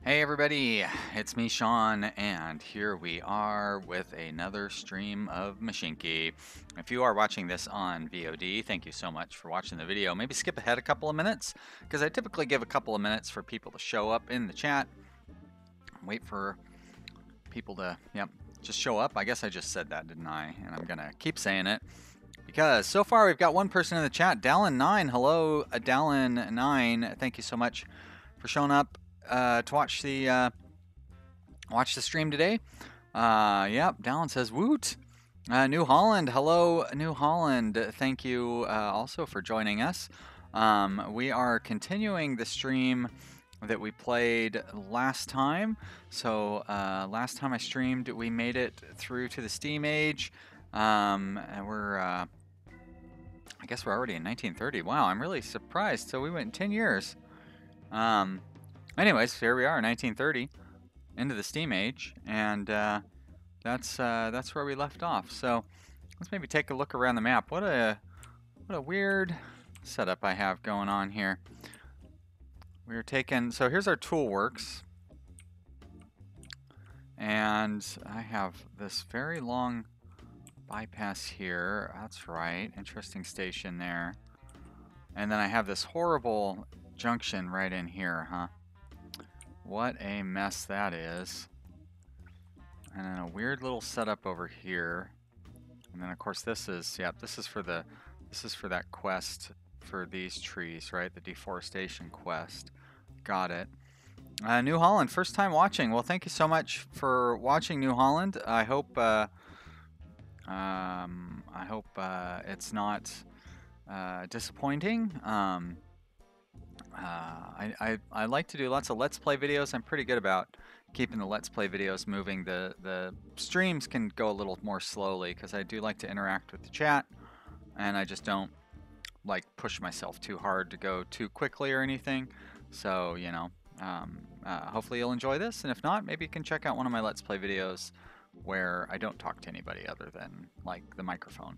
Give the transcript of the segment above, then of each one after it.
Hey everybody, it's me Sean, and here we are with another stream of Mashinky. If you are watching this on VOD, thank you so much for watching the video. Maybe skip ahead a couple of minutes, because I typically give a couple of minutes for people to show up in the chat. Wait for people to, just show up. I guess I just said that, didn't I? And I'm gonna keep saying it, because so far we've got one person in the chat, Dallin9. Hello, Dallin9. Thank you so much for showing up to watch the stream today. Yep, Dallin says woot. New Holland, hello, New Holland. Thank you also for joining us. We are continuing the stream that we played last time. So last time I streamed, we made it through to the Steam Age, and we're I guess we're already in 1930. Wow, I'm really surprised. So we went 10 years. Anyways, here we are, 1930, into the Steam Age, and that's where we left off. So let's maybe take a look around the map. What a weird setup I have going on here. We're taking, so here's our toolworks, and I have this very long bypass here. That's right, interesting station there. And then I have this horrible junction right in here, huh? What a mess that is. And then a weird little setup over here. And then of course this is, this is for that quest for these trees, right? The deforestation quest. Got it. New Holland, first time watching. Well, thank you so much for watching, New Holland. I hope it's not disappointing. I like to do lots of Let's Play videos. I'm pretty good about keeping the Let's Play videos moving. The streams can go a little more slowly because I do like to interact with the chat, and I just don't like push myself too hard to go too quickly or anything. So, you know, hopefully you'll enjoy this, and if not, maybe you can check out one of my Let's Play videos where I don't talk to anybody other than like the microphone.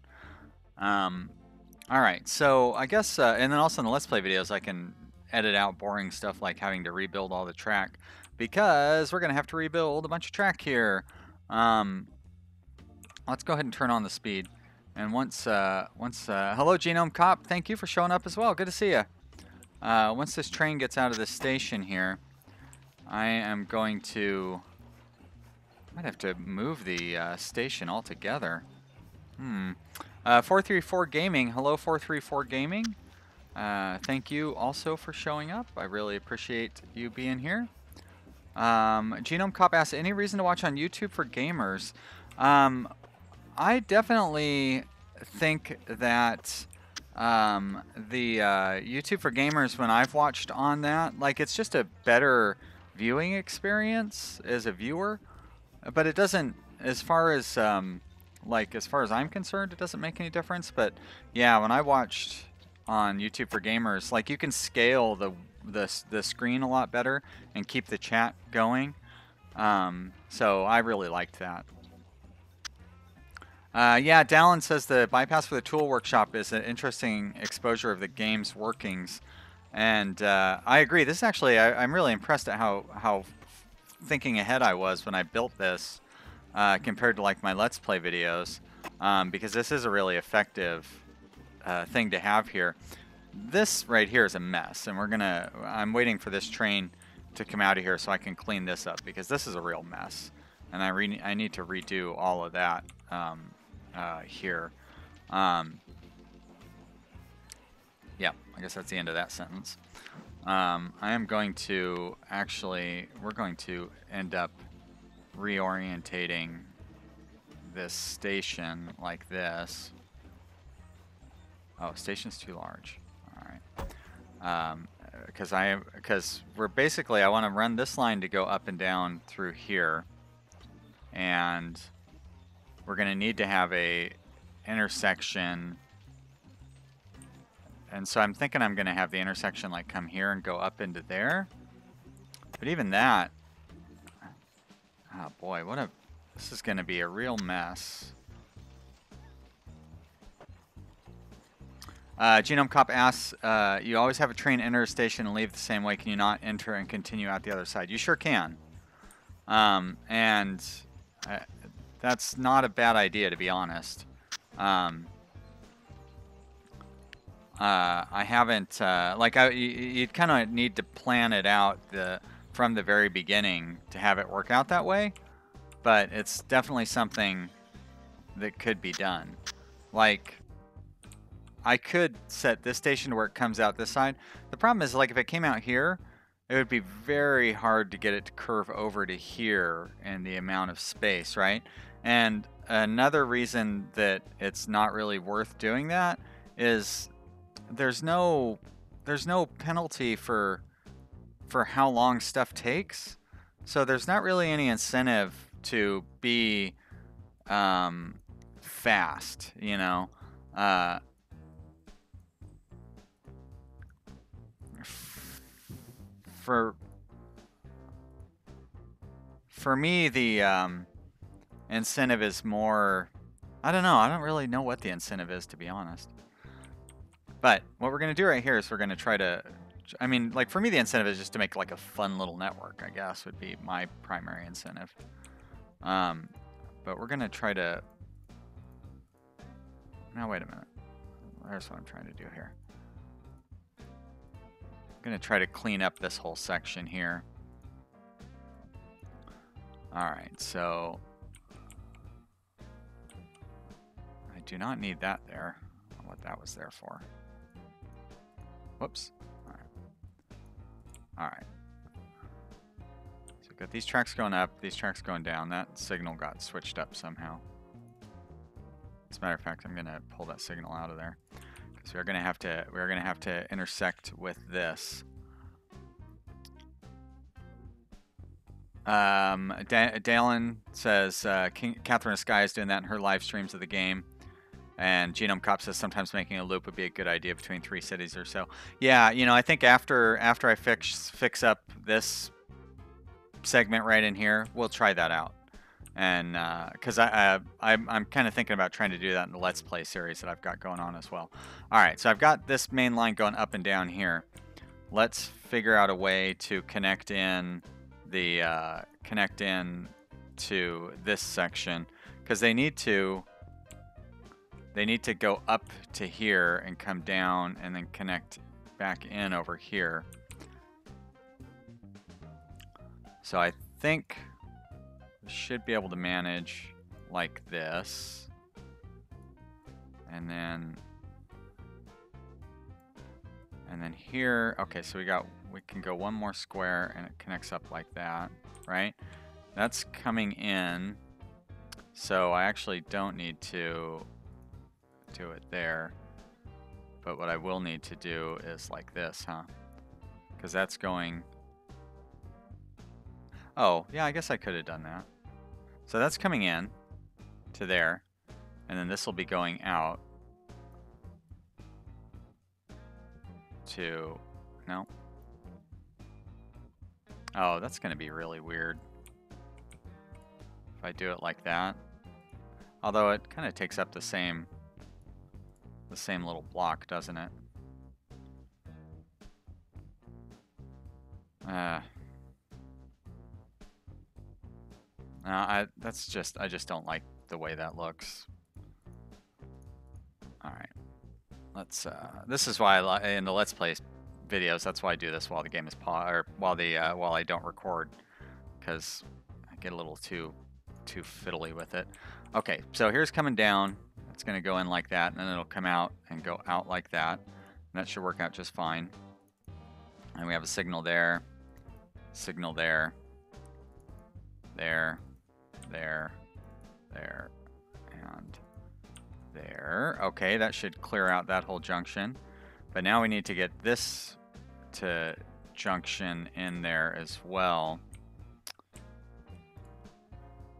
Alright, so I guess, and then also in the Let's Play videos I can edit out boring stuff like having to rebuild all the track, because we're going to have to rebuild a bunch of track here. Let's go ahead and turn on the speed. And once hello Genome Cop, thank you for showing up as well. Good to see you. Once this train gets out of this station here, I am going to, might have to move the station altogether. 434 Gaming, hello 434 Gaming. Thank you also for showing up. I really appreciate you being here. Genome Cop asks, any reason to watch on YouTube for gamers? I definitely think that the YouTube for gamers, when I've watched on that, like, it's just a better viewing experience as a viewer, but it doesn't, as far as as far as I'm concerned, it doesn't make any difference. But yeah, when I watched on YouTube for gamers, like, you can scale the screen a lot better and keep the chat going. So I really liked that. Yeah, Dallin says the bypass for the tool workshop is an interesting exposure of the game's workings, and I agree. This is actually, I'm really impressed at how thinking ahead I was when I built this compared to like my Let's Play videos, because this is a really effective thing to have here. This right here is a mess, and I'm waiting for this train to come out of here so I can clean this up, because this is a real mess, and I need to redo all of that here. Yeah, I guess that's the end of that sentence. I am going to actually, we're going to end up reorientating this station like this. Oh, station's too large. All right. Because we're basically, I want to run this line to go up and down through here, and we're going to need to have a intersection. And so I'm thinking I'm going to have the intersection like come here and go up into there. But even that, oh boy, this is going to be a real mess. Genome Cop asks, you always have a train enter a station and leave the same way. Can you not enter and continue out the other side? You sure can. And that's not a bad idea, to be honest. I haven't, you'd kind of need to plan it out from the very beginning to have it work out that way. But it's definitely something that could be done. Like, I could set this station to where it comes out this side. The problem is, like, if it came out here, it would be very hard to get it to curve over to here in the amount of space, right? And another reason that it's not really worth doing that is there's no penalty for how long stuff takes. So there's not really any incentive to be fast, you know. For me, the incentive is more, I don't know. I don't really know what the incentive is, to be honest. But what we're going to do right here is we're going to try to, I mean, like, for me, the incentive is just to make like a fun little network, I guess, would be my primary incentive. But we're going to try to, now wait a minute. There's what I'm trying to do here. I'm going to try to clean up this whole section here. All right, so I do not need that there. I don't know what that was there for. Whoops. All right. All right. So we've got these tracks going up, these tracks going down. That signal got switched up somehow. As a matter of fact, I'm going to pull that signal out of there because we're going to have to intersect with this. Dalen says Catherine Sky is doing that in her live streams of the game. And Genome Cop says sometimes making a loop would be a good idea between 3 cities or so. Yeah, you know, I think after I fix up this segment right in here, we'll try that out. And because I'm kind of thinking about trying to do that in the Let's Play series that I've got going on as well. All right, so I've got this main line going up and down here. Let's figure out a way to connect in to this section, because they need to go up to here and come down and then connect back in over here. So I think we should be able to manage like this. And then here, okay, so we can go one more square and it connects up like that, right? That's coming in. So I actually don't need to do it there. But what I will need to do is like this, huh? Because that's going... Oh, yeah, I guess I could have done that. So that's coming in to there. And then this will be going out to... No. Oh, that's going to be really weird if I do it like that. Although it kind of takes up the same little block, doesn't it? No, I just don't like the way that looks. All right, let's. This is why in the Let's Play videos, that's why I do this while the game is while I don't record, because I get a little too fiddly with it. Okay, so here's coming down. It's going to go in like that, and then it'll come out and go out like that. And that should work out just fine. And we have a signal there, there, and there. Okay, that should clear out that whole junction. But now we need to get this to junction in there as well.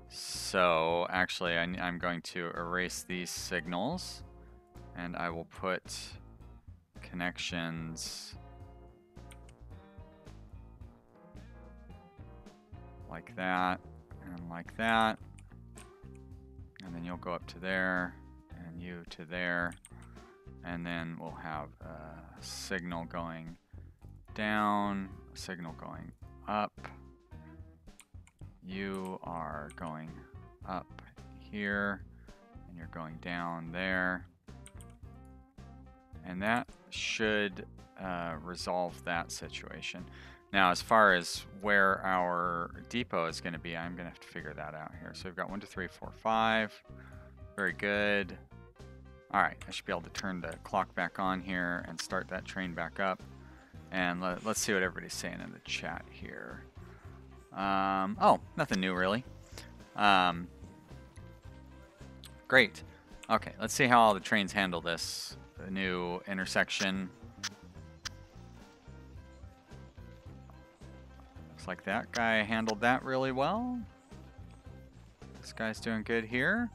So actually I'm going to erase these signals, and I will put connections like that and like that, and then you'll go up to there and you to there, And then we'll have a signal going down, a signal going up. You are going up here, and you're going down there. And that should resolve that situation. Now, as far as where our depot is going to be, I'm going to have to figure that out here. So we've got 1, 2, 3, 4, 5. Very good. All right, I should be able to turn the clock back on here and start that train back up. And let's see what everybody's saying in the chat here. Oh, nothing new really. Great. Okay, let's see how all the trains handle this new intersection. Looks like that guy handled that really well. This guy's doing good here.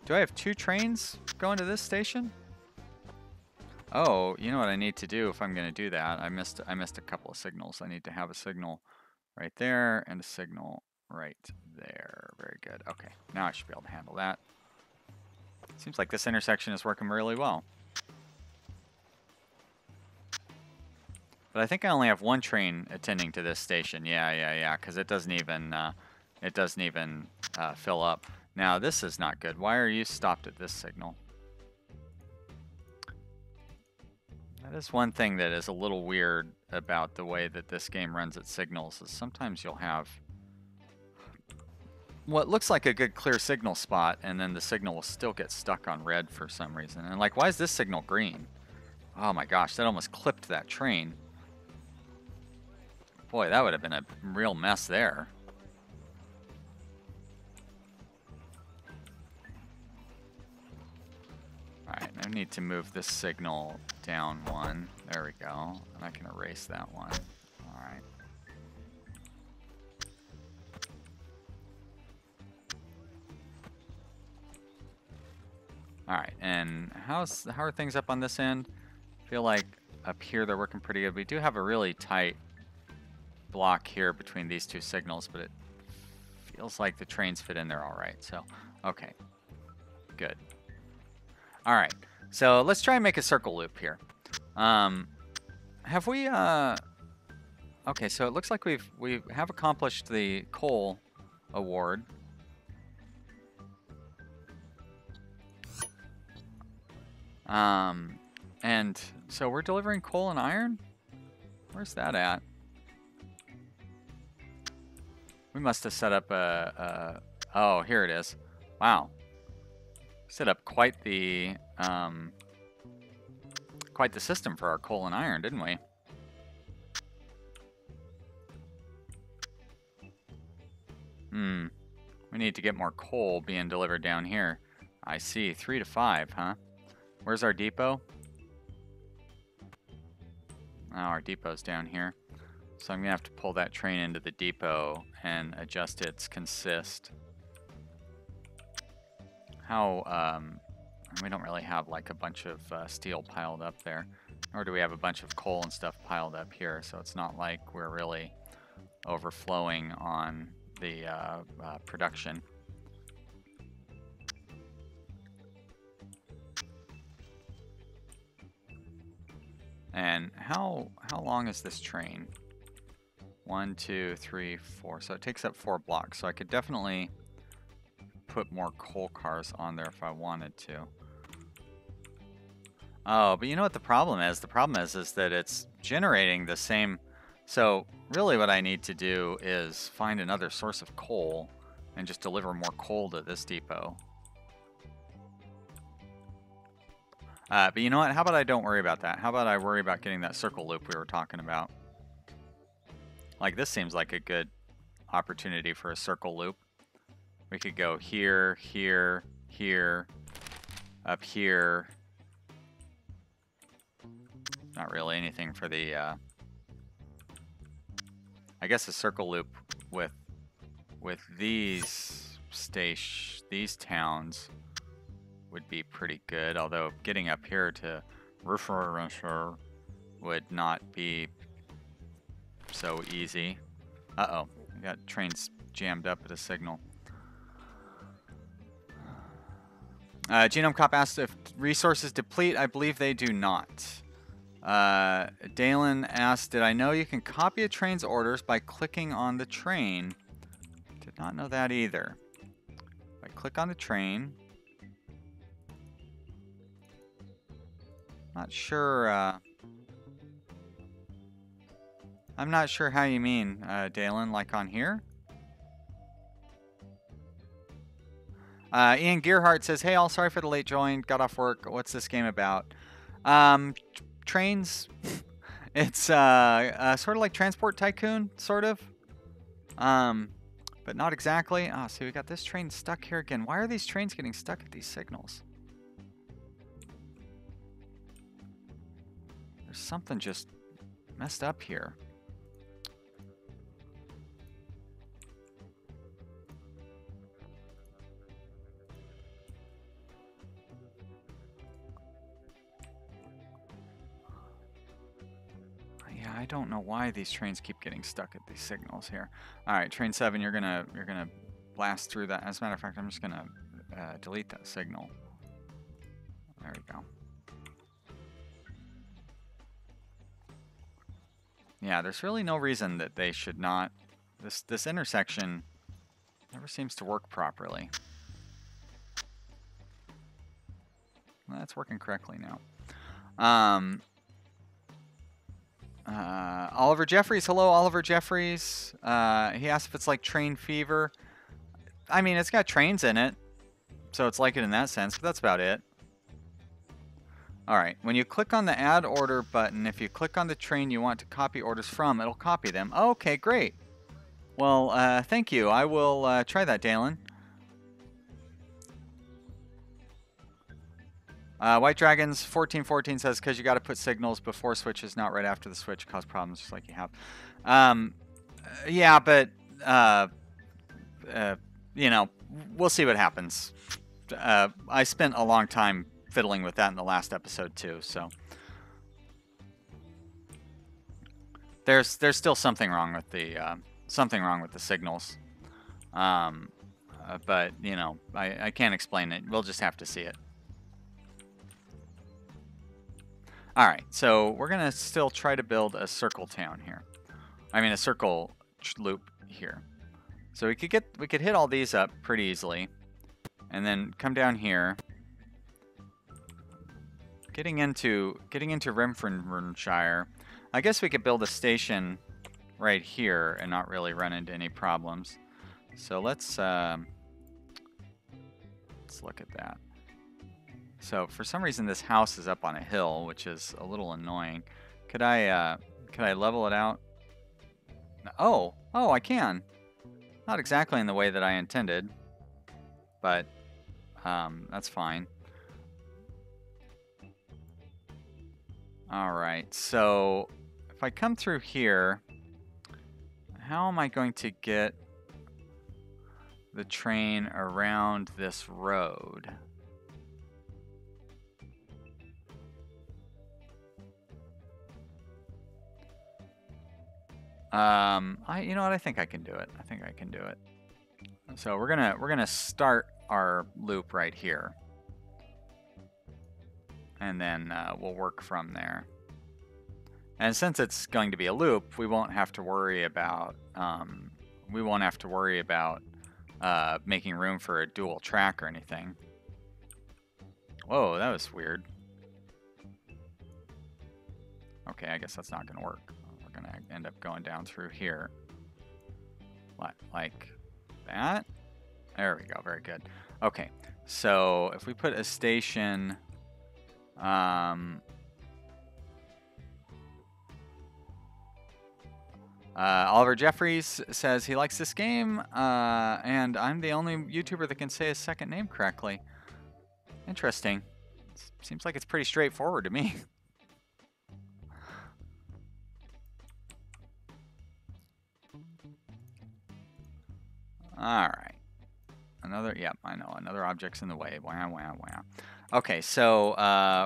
Do I have 2 trains going to this station? Oh, you know what I need to do if I'm going to do that? I missed a couple of signals. I need to have a signal right there and a signal right there. Very good. Okay, now I should be able to handle that. Seems like this intersection is working really well. But I think I only have 1 train attending to this station. Yeah, because it doesn't even fill up. Now this is not good. Why are you stopped at this signal? That is one thing that is a little weird about the way that this game runs its signals, is sometimes you'll have what looks like a good clear signal spot, and then the signal will still get stuck on red for some reason. And like, why is this signal green? Oh my gosh, that almost clipped that train. Boy, that would have been a real mess there. Alright, I need to move this signal down 1. There we go. And I can erase that one. Alright. Alright, and how are things up on this end? I feel like up here they're working pretty good. We do have a really tight block here between these 2 signals, but it feels like the trains fit in there alright. So, okay. Good. All right, so let's try and make a circle loop here. Have we? Okay, so it looks like we have accomplished the coal award. And so we're delivering coal and iron. Where's that at? We must have set up oh, here it is. Wow. Set up quite the system for our coal and iron, didn't we? We need to get more coal being delivered down here. I see, 3 to 5, huh? Where's our depot? Oh, our depot's down here. So I'm gonna have to pull that train into the depot and adjust its consist. How, we don't really have like a bunch of steel piled up there, nor do we have a bunch of coal and stuff piled up here, so it's not like we're really overflowing on the production. And how long is this train? 1, 2, 3, 4. So it takes up 4 blocks. So I could definitely put more coal cars on there if I wanted to. Oh, but you know what the problem is? The problem is that it's generating the same. So really what I need to do is find another source of coal and just deliver more coal to this depot. But you know what? How about I don't worry about that? How about I worry about getting that circle loop we were talking about? Like, this seems like a good opportunity for a circle loop. We could go here, here, here, up here. Not really anything for the, I guess a circle loop with these towns would be pretty good, although getting up here to Rusher would not be so easy. Uh-oh, we got trains jammed up at a signal. Genome Cop asked if resources deplete. I believe they do not. Dalen asked, did I know you can copy a train's orders by clicking on the train? Did not know that either. If I click on the train. Not sure, I'm not sure how you mean, Dalen, like on here? Ian Gearhart says, hey all, sorry for the late join, got off work, what's this game about? Trains, it's sort of like Transport Tycoon, sort of. But not exactly. Oh, see, we got this train stuck here again. Why are these trains getting stuck at these signals? There's something just messed up here. Yeah, I don't know why these trains keep getting stuck at these signals here. All right, train 7, you're gonna blast through that. As a matter of fact, I'm just gonna delete that signal. There we go. Yeah, there's really no reason that they should not. This intersection never seems to work properly. Well, that's working correctly now. Oliver Jeffries, hello, Oliver Jeffries. He asked if it's like Train Fever. I mean, it's got trains in it, so it's like it in that sense, but that's about it. All right, when you click on the Add Order button, if you click on the train you want to copy orders from, it'll copy them. Oh, okay, great. Well, thank you. I will try that, Dalen. White Dragons 1414 says, because you got to put signals before switches, not right after the switch, cause problems just like you have. Yeah, but, you know, we'll see what happens. I spent a long time fiddling with that in the last episode too, so. There's still something wrong with the, signals. But, you know, I can't explain it. We'll just have to see it. All right, so we're gonna still try to build a circle town here. I mean, a circle loop here. So we could hit all these up pretty easily, and then come down here. Getting into Renfrewshire, I guess we could build a station right here and not really run into any problems. So let's look at that. So for some reason this house is up on a hill, which is a little annoying. Could I level it out? Oh, I can. Not exactly in the way that I intended, but that's fine. All right, so if I come through here, how am I going to get the train around this road? You know what? I think I can do it. So we're gonna start our loop right here, and then we'll work from there. And since it's going to be a loop, we won't have to worry about making room for a dual track or anything. Whoa, that was weird. Okay, I guess that's not gonna work. We're gonna end up going down through here. Like that? There we go, very good. Okay, so if we put a station, Oliver Jeffries says he likes this game, and I'm the only YouTuber that can say his second name correctly. Interesting. Seems like it's pretty straightforward to me. All right. Yep, I know. Another object's in the way. Wow, wow, wow. Okay, so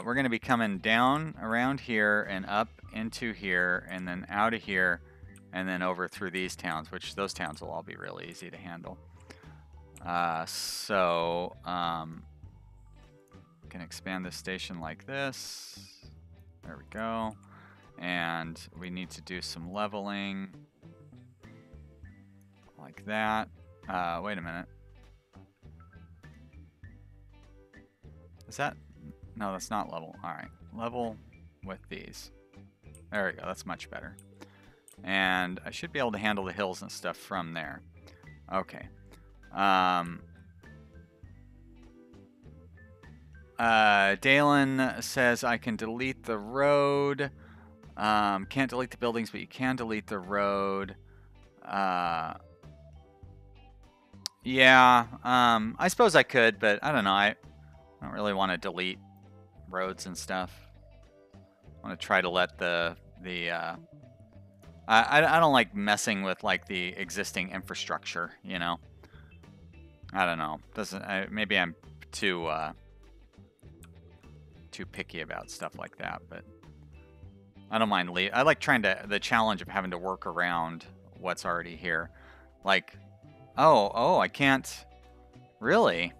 we're going to be coming down around here and up into here and then out of here and then over through these towns, which those towns will all be really easy to handle. can expand this station like this. There we go. And we need to do some leveling like that. Wait a minute. Is that? No, that's not level. All right, level with these. There we go, that's much better. And I should be able to handle the hills and stuff from there. Okay. Dalen says I can delete the road. Can't delete the buildings, but you can delete the road. Yeah, I suppose I could, but I don't know. I don't really want to delete roads and stuff. I want to try to let I don't like messing with like the existing infrastructure, you know. I don't know. Maybe I'm too picky about stuff like that, but I don't mind I like the challenge of having to work around what's already here. Like, oh, I can't really.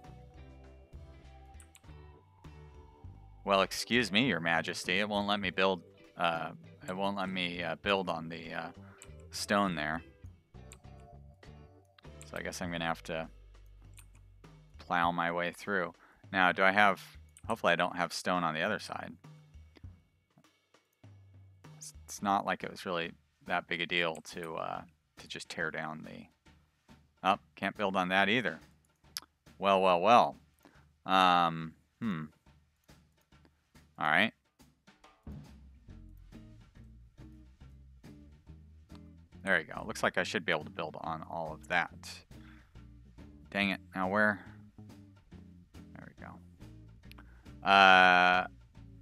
Well, excuse me, Your Majesty. It won't let me build. It won't let me build on the stone there. So I guess I'm gonna have to plow my way through. Now, do I have? Hopefully, I don't have stone on the other side. It's not like it was really that big a deal to just tear down the. Oh, can't build on that either. Well. All right. There you go. Looks like I should be able to build on all of that. Dang it. Now where? There we go.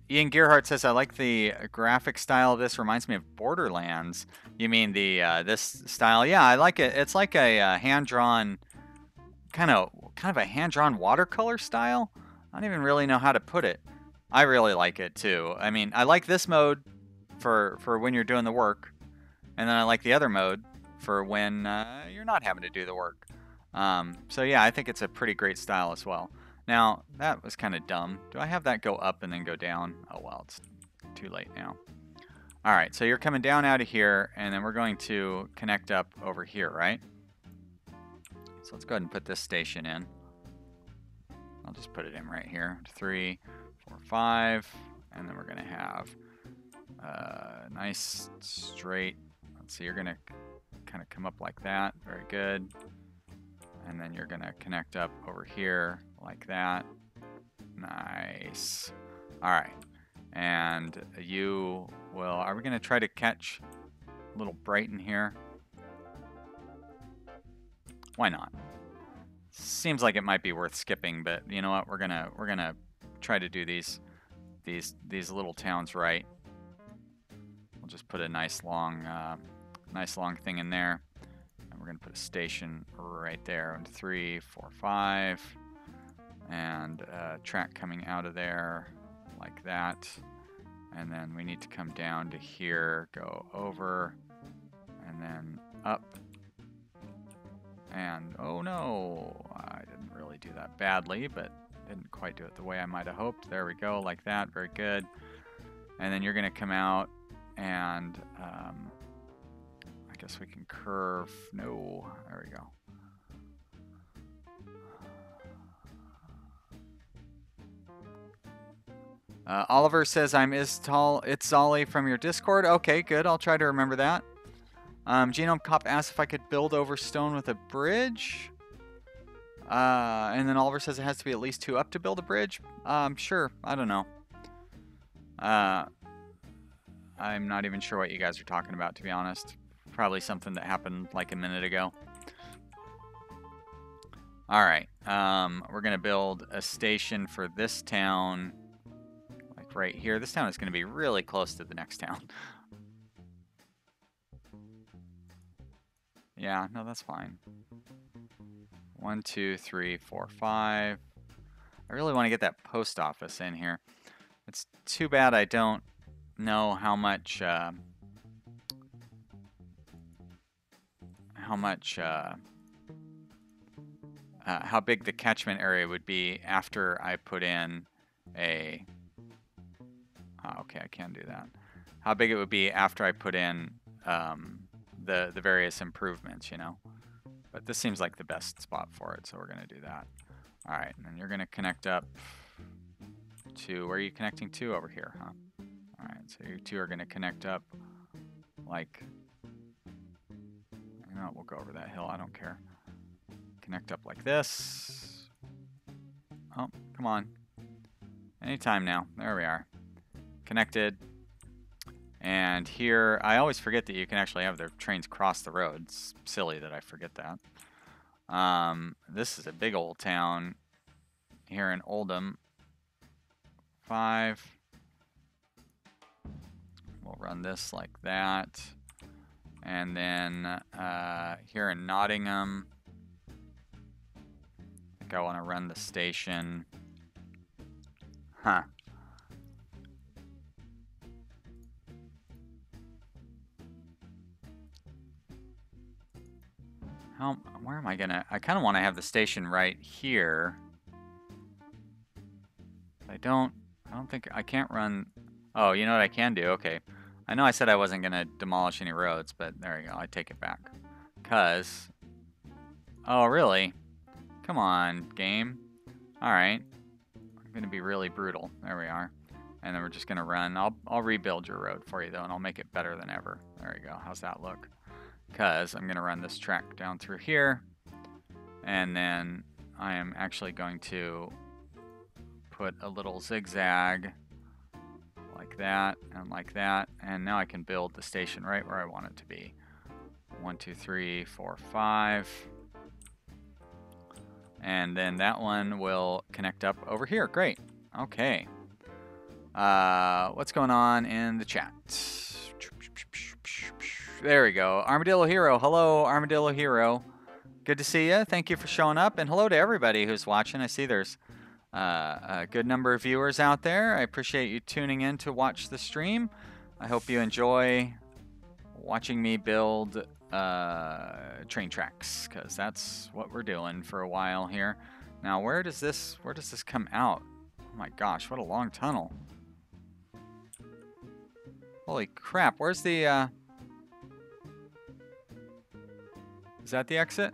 Ian Gearhart says, I like the graphic style of this. Reminds me of Borderlands. You mean the this style? Yeah, I like it. It's like a hand-drawn, kind of a hand-drawn watercolor style. I don't even really know how to put it. I really like it too. I mean, I like this mode for when you're doing the work. And then I like the other mode for when you're not having to do the work. So yeah, I think it's a pretty great style as well. Now, that was kind of dumb. Do I have that go up and then go down? Oh, well, it's too late now. All right, so you're coming down out of here, and then we're going to connect up over here, right? So let's go ahead and put this station in. I'll just put it in right here. 3, 4, 5, and then we're going to have a nice straight. So you're going to kind of come up like that. Very good. And then you're going to connect up over here like that. Nice. All right. And you will... Are we going to try to catch a little Brighton here? Why not? Seems like it might be worth skipping, but you know what? We're gonna try to do these little towns right. We'll just put a nice long thing in there, and we're gonna put a station right there. And 3, 4, 5, and a track coming out of there like that. And then we need to come down to here, go over, and then up. And oh no, I didn't really do that badly, but didn't quite do it the way I might have hoped. There we go, like that, very good. And then you're gonna come out and I guess we can curve. No, there we go. Oliver says I'm Itzali from your Discord. Okay, good, I'll try to remember that. Genome Cop asked if I could build over stone with a bridge. And then Oliver says it has to be at least 2 up to build a bridge. Sure, I don't know. I'm not even sure what you guys are talking about, to be honest. Probably something that happened like a minute ago. Alright, we're going to build a station for this town. Like right here. This town is going to be really close to the next town. Yeah, no, that's fine. 1, 2, 3, 4, 5. I really want to get that post office in here. It's too bad I don't know how much how big the catchment area would be after I put in a... Oh, okay, I can do that. How big it would be after I put in the various improvements, you know. But this seems like the best spot for it, so we're going to do that. All right, and then you're going to connect up to... Where are you connecting to? Over here, huh? All right, so you two are going to connect up like... You know, we'll go over that hill. I don't care. Connect up like this. Oh, come on. Anytime now. There we are. Connected. And here, I always forget that you can actually have the trains cross the road. It's silly that I forget that. This is a big old town here in Oldham. 5. We'll run this like that. And then here in Nottingham, I think I want to run the station. Huh. Where am I gonna... I kind of want to have the station right here. I don't think... I can't run... Oh, you know what I can do? Okay. I know I said I wasn't gonna demolish any roads, but there you go. I take it back. Cause... Oh, really? Come on, game. Alright. I'm gonna be really brutal. There we are. And then we're just gonna run. I'll rebuild your road for you, though, and I'll make it better than ever. There you go. How's that look? Because I'm going to run this track down through here, and then I am actually going to put a little zigzag like that, and now I can build the station right where I want it to be. 1, 2, 3, 4, 5, and then that one will connect up over here. Great. Okay. What's going on in the chat? There we go. Armadillo Hero. Hello, Armadillo Hero. Good to see you. Thank you for showing up. And hello to everybody who's watching. I see there's a good number of viewers out there. I appreciate you tuning in to watch the stream. I hope you enjoy watching me build train tracks, because that's what we're doing for a while here. Now, where does this come out? Oh my gosh, what a long tunnel. Holy crap, where's the... Is that the exit?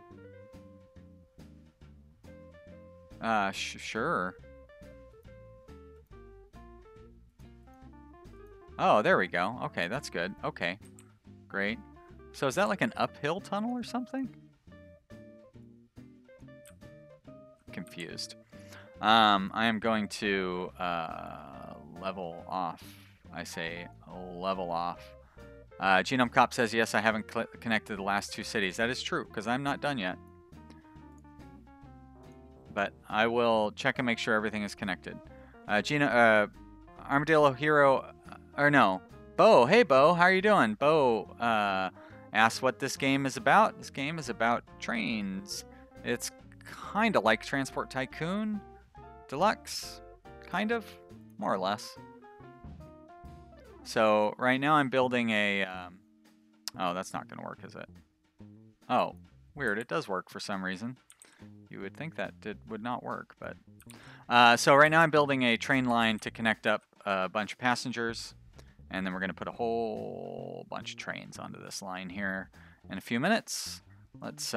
Sure. Oh, there we go. Okay, that's good. Okay, great. So is that like an uphill tunnel or something? Confused. I am going to level off. I say level off. Genome Cop says, yes, I haven't connected the last 2 cities. That is true, because I'm not done yet. But I will check and make sure everything is connected. Armadillo Hero, or no, Bo. Hey, Bo, how are you doing? Bo asked what this game is about. This game is about trains. It's kind of like Transport Tycoon Deluxe, kind of, more or less. So right now I'm building a... oh, that's not going to work, is it? Oh, weird. It does work for some reason. You would think that would not work, but... so right now I'm building a train line to connect up a bunch of passengers, and then we're going to put a whole bunch of trains onto this line here in a few minutes. Let's see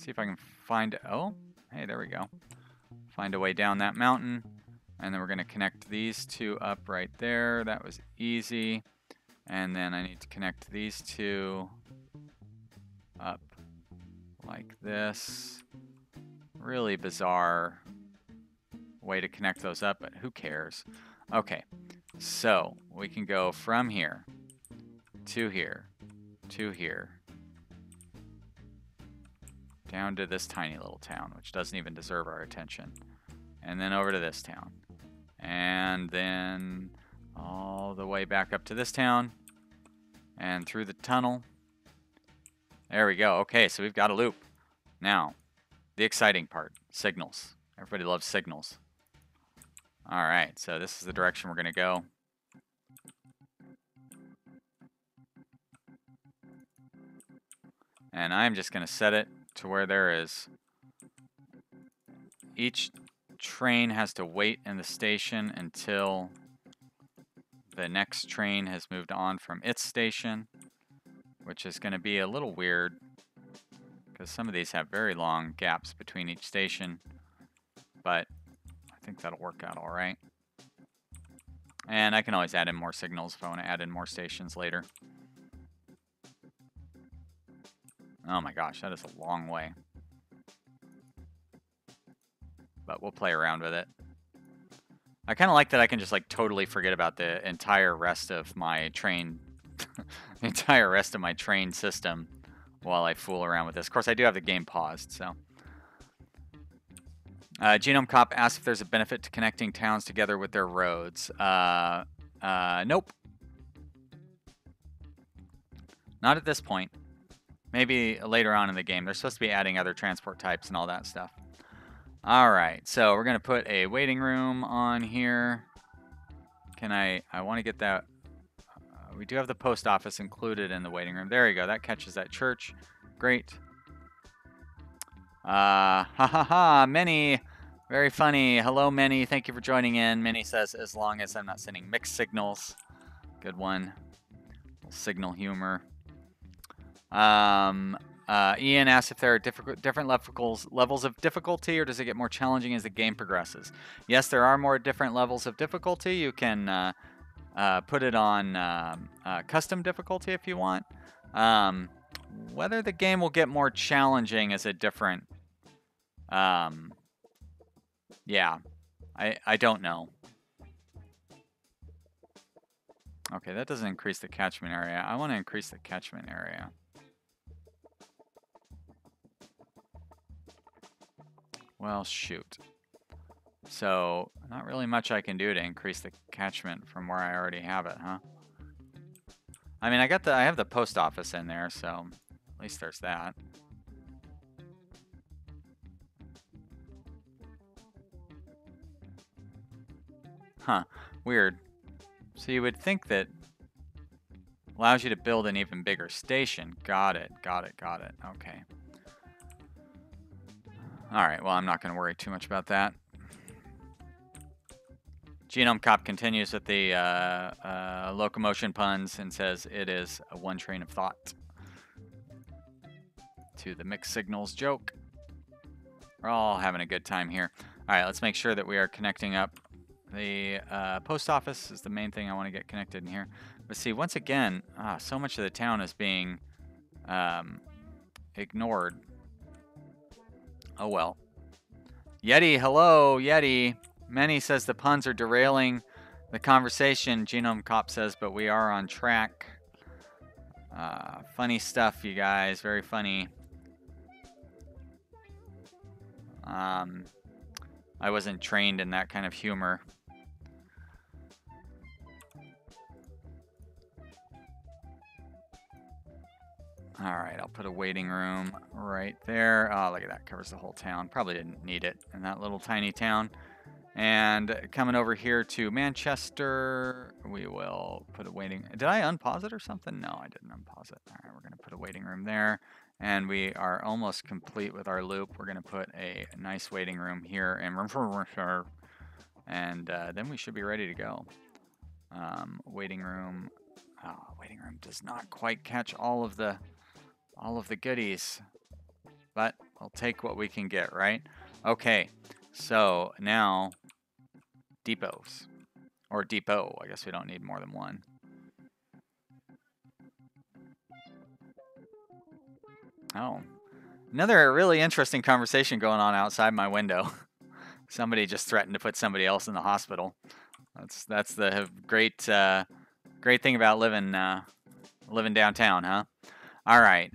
if I can find... Oh, hey, there we go. Find a way down that mountain. And then we're going to connect these 2 up right there. That was easy. And then I need to connect these 2 up like this. Really bizarre way to connect those up, but who cares? Okay, so we can go from here to here to here, down to this tiny little town, which doesn't even deserve our attention. And then over to this town. And then all the way back up to this town. And through the tunnel. There we go. Okay, so we've got a loop. Now, the exciting part. Signals. Everybody loves signals. Alright, so this is the direction we're going to go. And I'm just going to set it to where there is each train has to wait in the station until the next train has moved on from its station, which is going to be a little weird because some of these have very long gaps between each station, but I think that'll work out all right. And I can always add in more signals if I want to add in more stations later. Oh my gosh, that is a long way. But we'll play around with it. I kind of like that I can just like totally forget about the entire rest of my train, the entire rest of my train system while I fool around with this. Of course, I do have the game paused, so. Genome Cop asks if there's a benefit to connecting towns together with their roads. Nope. Not at this point. Maybe later on in the game. They're supposed to be adding other transport types and all that stuff. All right, so we're going to put a waiting room on here. Can I want to get that. We do have the post office included in the waiting room. There you go. That catches that church. Great. Ha ha ha. Minnie. Very funny. Hello, Minnie. Thank you for joining in. Minnie says, as long as I'm not sending mixed signals. Good one. Signal humor. Ian asks if there are different levels of difficulty, or does it get more challenging as the game progresses? Yes, there are more different levels of difficulty. You can put it on custom difficulty if you want. Whether the game will get more challenging is a different... yeah, I don't know. Okay, that doesn't increase the catchment area. I want to increase the catchment area. Well, shoot. So, not really much I can do to increase the catchment from where I already have it, huh? I mean, I have the post office in there, so at least there's that. Huh, weird. So you would think that allows you to build an even bigger station. Got it, got it, got it. Okay. All right, well, I'm not going to worry too much about that. Genome Cop continues with the locomotion puns and says it is a one train of thought. To the mixed signals joke. We're all having a good time here. All right, let's make sure that we are connecting up. The post office is the main thing I want to get connected in here. But see, once again, so much of the town is being ignored. Oh well. Yeti, hello, Yeti. Many says the puns are derailing the conversation. Genome Cop says, but we are on track. Funny stuff, you guys. Very funny. I wasn't trained in that kind of humor. All right, I'll put a waiting room right there. Oh, look at that. Covers the whole town. Probably didn't need it in that little tiny town. And coming over here to Manchester, we will put a waiting... Did I unpause it or something? No, I didn't unpause it. All right, we're going to put a waiting room there. And we are almost complete with our loop. We're going to put a nice waiting room here. And then we should be ready to go. Waiting room... Oh, waiting room does not quite catch all of the goodies, but we'll take what we can get, right? Okay, so now depots, or depot. I guess we don't need more than one. Oh, another really interesting conversation going on outside my window. Somebody just threatened to put somebody else in the hospital. That's the great thing about living downtown, huh? All right.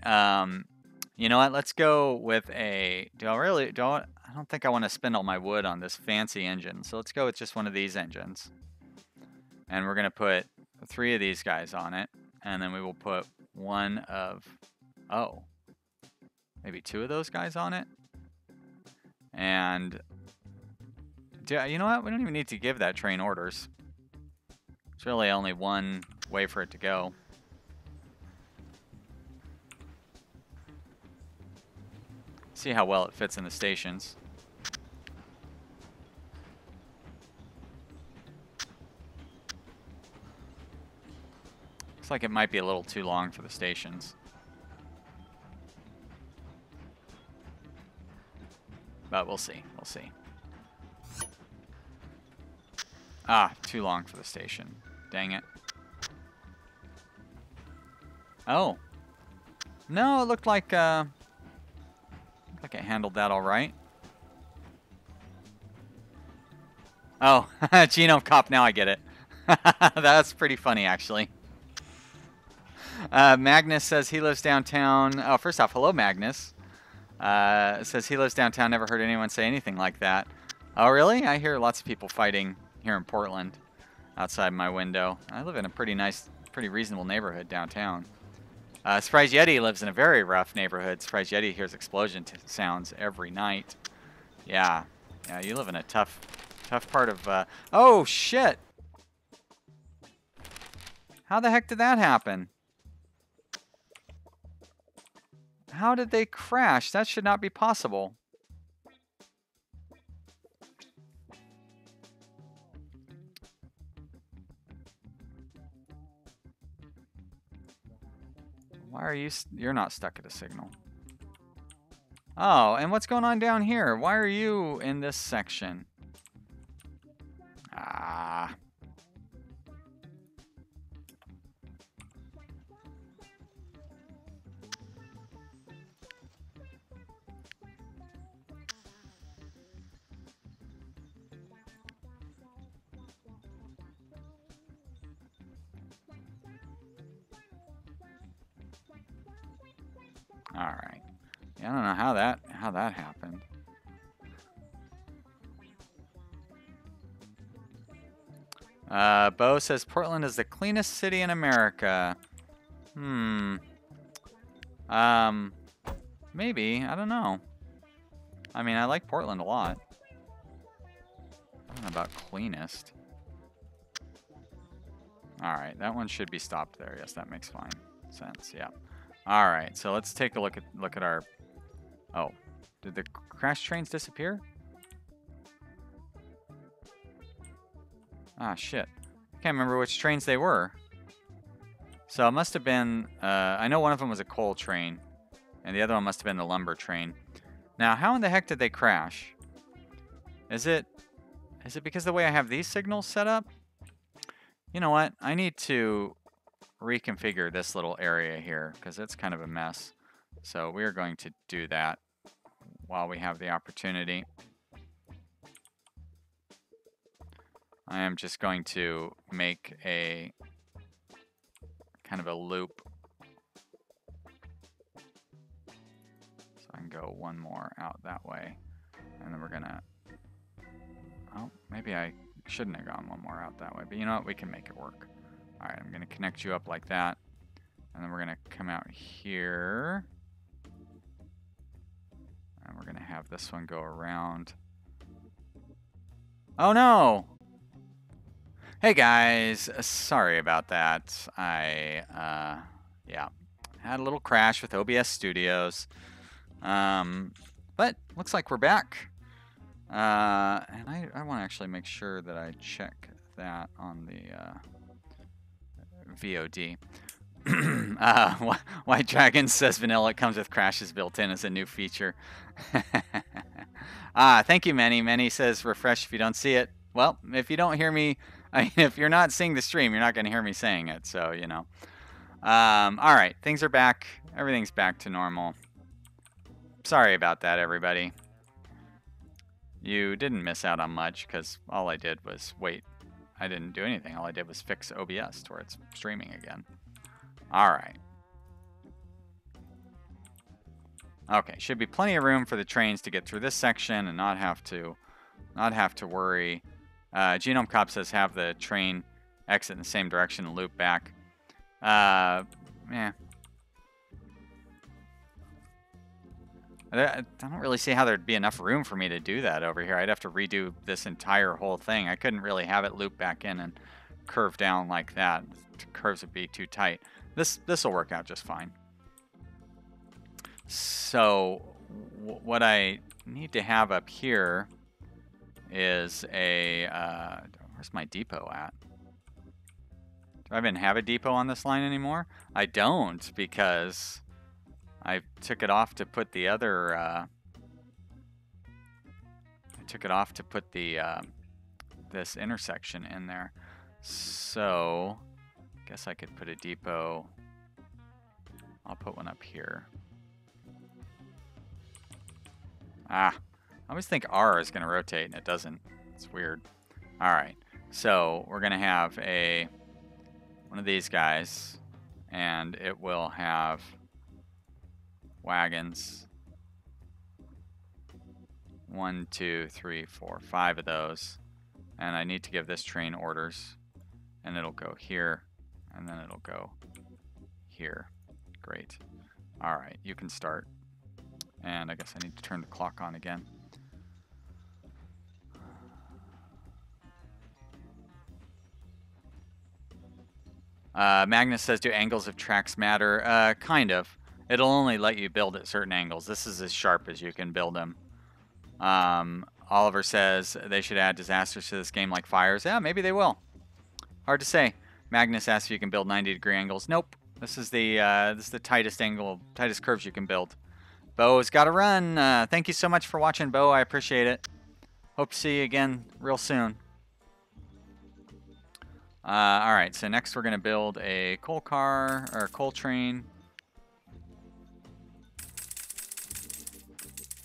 You know what? Let's go with a... I don't think I want to spend all my wood on this fancy engine. So let's go with just one of these engines. And we're going to put 3 of these guys on it. And then we will put one of... Oh. Maybe 2 of those guys on it. And... You know what? We don't even need to give that train orders. It's really only one way for it to go. See how well it fits in the stations. Looks like it might be a little too long for the stations. But we'll see. We'll see. Ah, too long for the station. Dang it. Oh. No, it looked like it handled that all right. Oh, Genome Cop, now I get it. That's pretty funny, actually. Magnus says he lives downtown. Oh, first off, hello, Magnus. Says he lives downtown, never heard anyone say anything like that. Oh, really? I hear lots of people fighting here in Portland outside my window. I live in a pretty nice, pretty reasonable neighborhood downtown. Surprise Yeti lives in a very rough neighborhood. Surprise Yeti hears explosion sounds every night. Yeah. Yeah, you live in a tough part of... Oh, shit! How the heck did that happen? How did they crash? That should not be possible. Why are you... You're not stuck at a signal. Oh, and what's going on down here? Why are you in this section? Ah... All right. Yeah, I don't know how that happened. Bo says Portland is the cleanest city in America. Maybe. I don't know. I mean, I like Portland a lot. I don't know about cleanest. All right, that one should be stopped there. Yes, that makes fine sense. Yeah. All right, so let's take a look at our... Oh, did the crash trains disappear? Ah, shit. I can't remember which trains they were. So it must have been... I know one of them was a coal train, and the other one must have been the lumber train. Now, how in the heck did they crash? Is it because of the way I have these signals set up? You know what? I need to reconfigure this little area here because it's kind of a mess. So we're going to do that while we have the opportunity. I am just going to make a kind of a loop. So I can go one more out that way. And then we're gonna... Oh, maybe I shouldn't have gone one more out that way. But you know what? We can make it work. All right, I'm going to connect you up like that. And then we're going to come out here. And we're going to have this one go around. Oh, no! Hey, guys. Sorry about that. Yeah, had a little crash with OBS Studios. But looks like we're back. And I want to actually make sure that I check that on the... VOD. White Dragon says vanilla comes with crashes built in as a new feature. Thank you, Manny. Manny says refresh if you don't see it. Well, if you don't hear me, if you're not seeing the stream, you're not going to hear me saying it. So, you know. All right, things are back. Everything's back to normal. Sorry about that, everybody. You didn't miss out on much because all I did was wait. I didn't do anything. All I did was fix OBS to where it's streaming again. All right. Okay, should be plenty of room for the trains to get through this section and not have to worry. Genome Cop says have the train exit in the same direction and loop back. Yeah. I don't really see how there'd be enough room for me to do that over here. I'd have to redo this entire whole thing. I couldn't really have it loop back in and curve down like that. Curves would be too tight. This will work out just fine. So what I need to have up here is a... where's my depot at? Do I even have a depot on this line anymore? I don't, because I took it off to put the other, this intersection in there. So, guess I could put a depot. I'll put one up here. Ah, I always think R is going to rotate, and it doesn't. It's weird. All right, so we're going to have one of these guys, and it will have wagons. 1, 2, 3, 4, 5 of those. And I need to give this train orders, and it'll go here, and then it'll go here. Great. All right, you can start. And I guess I need to turn the clock on again. Magnus says, do angles of tracks matter? Kind of. It'll only let you build at certain angles. This is as sharp as you can build them. Oliver says they should add disasters to this game like fires. Yeah, maybe they will. Hard to say. Magnus asks if you can build 90-degree angles. Nope. This is the tightest angle, tightest curves you can build. Bo's got to run. Thank you so much for watching, Bo. I appreciate it. Hope to see you again real soon. All right, so next we're going to build a coal car, or coal train.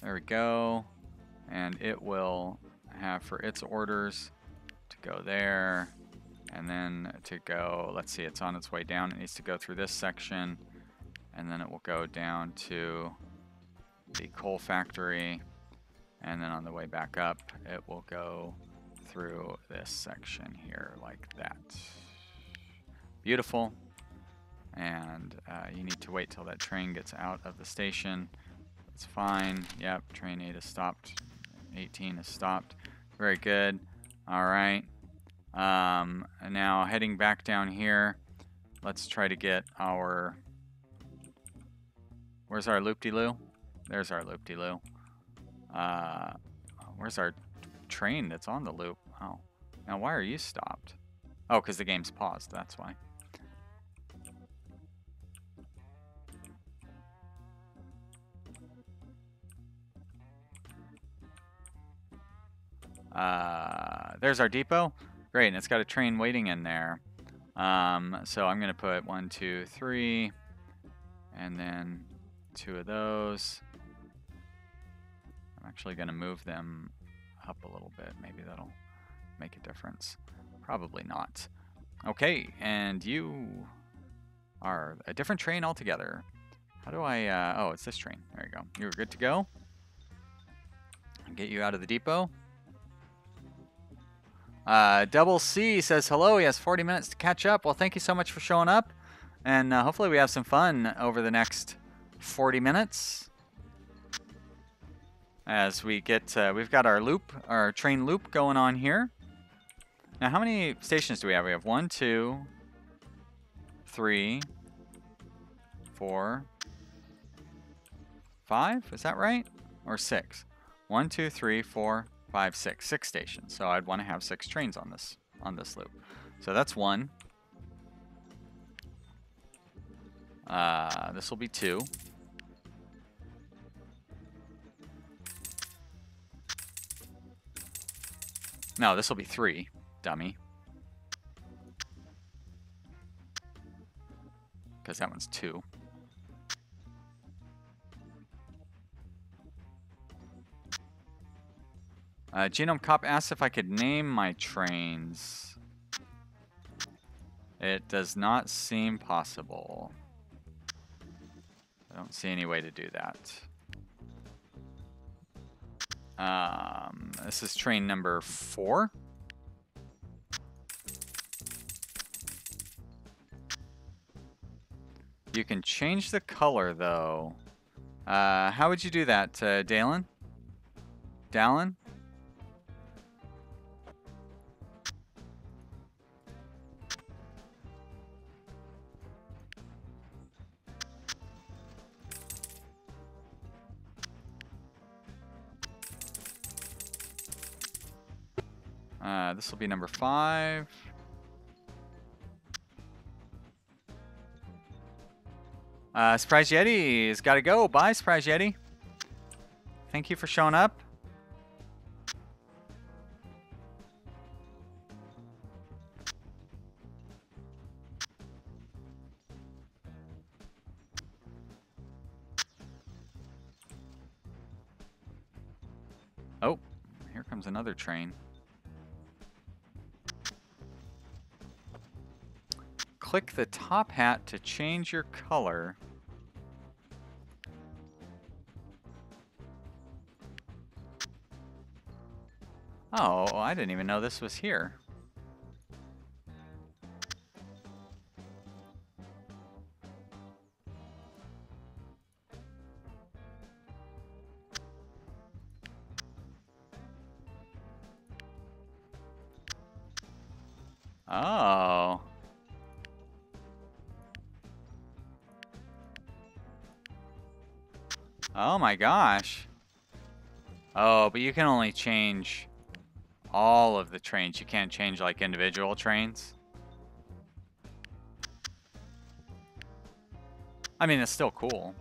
There we go. And it will have for its orders to go there, and then to go, let's see, it's on its way down. It needs to go through this section, and then it will go down to the coal factory, and then on the way back up, it will go through this section here like that. Beautiful. And you need to wait till that train gets out of the station. That's fine. Yep, train 8 is stopped. 18 is stopped. Very good. All right. And now heading back down here, let's try to get our... Where's our loop-de-loo? There's our loop-de-loo. Where's our train that's on the loop? Oh, now why are you stopped? Oh, because the game's paused, that's why. There's our depot. Great, and it's got a train waiting in there. So I'm going to put 1, 2, 3, and then 2 of those. I'm actually going to move them up a little bit. Maybe that'll make a difference. Probably not. Okay, and you are a different train altogether. How do I... oh, it's this train. There you go. You're good to go. I'll get you out of the depot. Double C says hello. He has 40 minutes to catch up. Well, thank you so much for showing up. And hopefully we have some fun over the next 40 minutes. As we get, we've got our loop, our train loop going on here. Now, how many stations do we have? We have 1, 2, 3, 4, 5. Is that right? Or 6? 1, 2, 3, 4, 5, 6. 6 stations. So I'd want to have 6 trains on this loop. So that's 1. This will be 2. No, this will be 3, dummy. Because that one's 2. Genome Cop asks if I could name my trains. It does not seem possible. I don't see any way to do that. This is train number 4. You can change the color, though. How would you do that, Dalen? Dallin? This will be number 5. Surprise Yeti's got to go. Bye, Surprise Yeti. Thank you for showing up. Oh, here comes another train. Click the top hat to change your color. Oh, I didn't even know this was here. Oh. Oh my gosh. Oh, but you can only change all of the trains. You can't change like individual trains. I mean, it's still cool.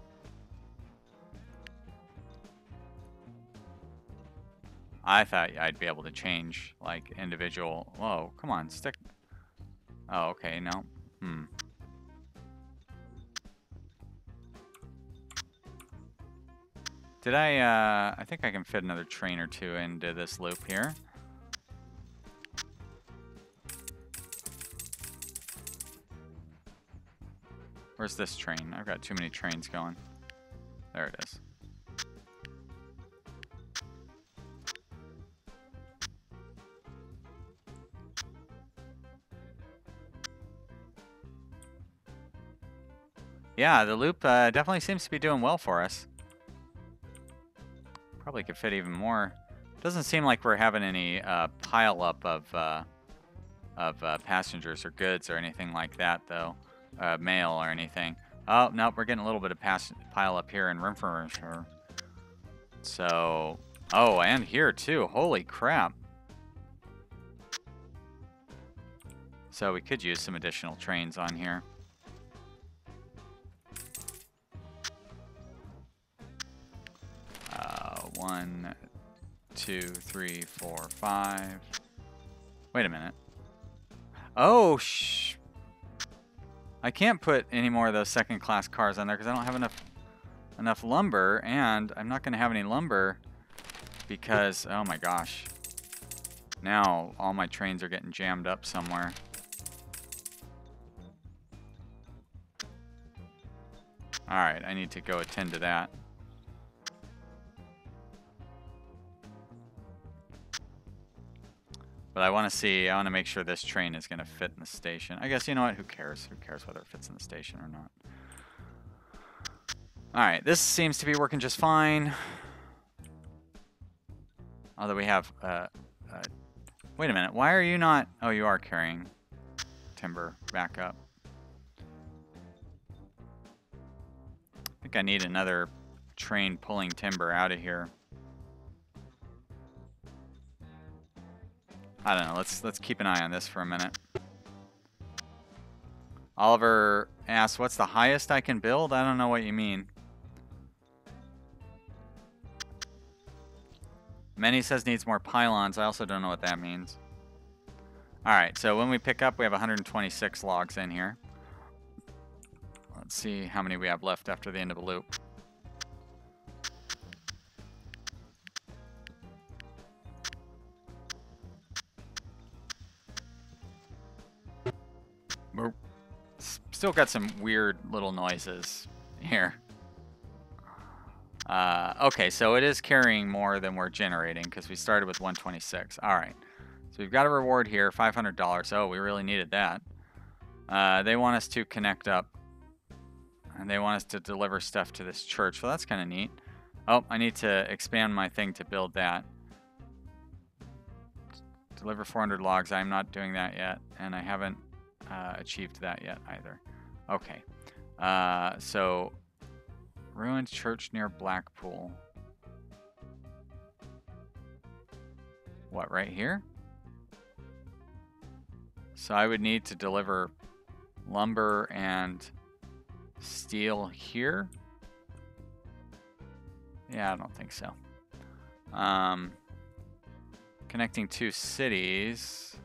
I thought I'd be able to change like individual. Whoa, come on, stick. Oh, okay, no. Did I think I can fit another train or two into this loop here. Where's this train? I've got too many trains going. There it is. Yeah, the loop definitely seems to be doing well for us. Probably could fit even more. Doesn't seem like we're having any pile up of passengers or goods or anything like that, though. Mail or anything. Oh, nope, we're getting a little bit of pile up here in room furniture. So, oh, and here too. Holy crap. So we could use some additional trains on here. One, 2, 3, 4, 5. Wait a minute. Oh, I can't put any more of those second-class cars on there because I don't have enough lumber, and I'm not going to have any lumber because, oh my gosh, now all my trains are getting jammed up somewhere. All right, I need to go attend to that. But I want to make sure this train is going to fit in the station. I guess, you know what, who cares? Who cares whether it fits in the station or not? Alright, this seems to be working just fine. Although we have, wait a minute, why are you not, oh, you are carrying timber back up. I think I need another train pulling timber out of here. I don't know, let's keep an eye on this for a minute. Oliver asks, what's the highest I can build? I don't know what you mean. Manny says needs more pylons. I also don't know what that means. Alright, so when we pick up, we have 126 logs in here. Let's see how many we have left after the end of the loop. We're still got some weird little noises here. Okay, so it is carrying more than we're generating because we started with 126. All right, so we've got a reward here, $500. Oh, we really needed that. They want us to connect up, and they want us to deliver stuff to this church. Well, that's kind of neat. Oh, I need to expand my thing to build that. Deliver 400 logs. I'm not doing that yet, and I haven't achieved that yet either. Okay, so ruined church near Blackpool. What, right here? So I would need to deliver lumber and steel here? Yeah, I don't think so. Connecting two cities.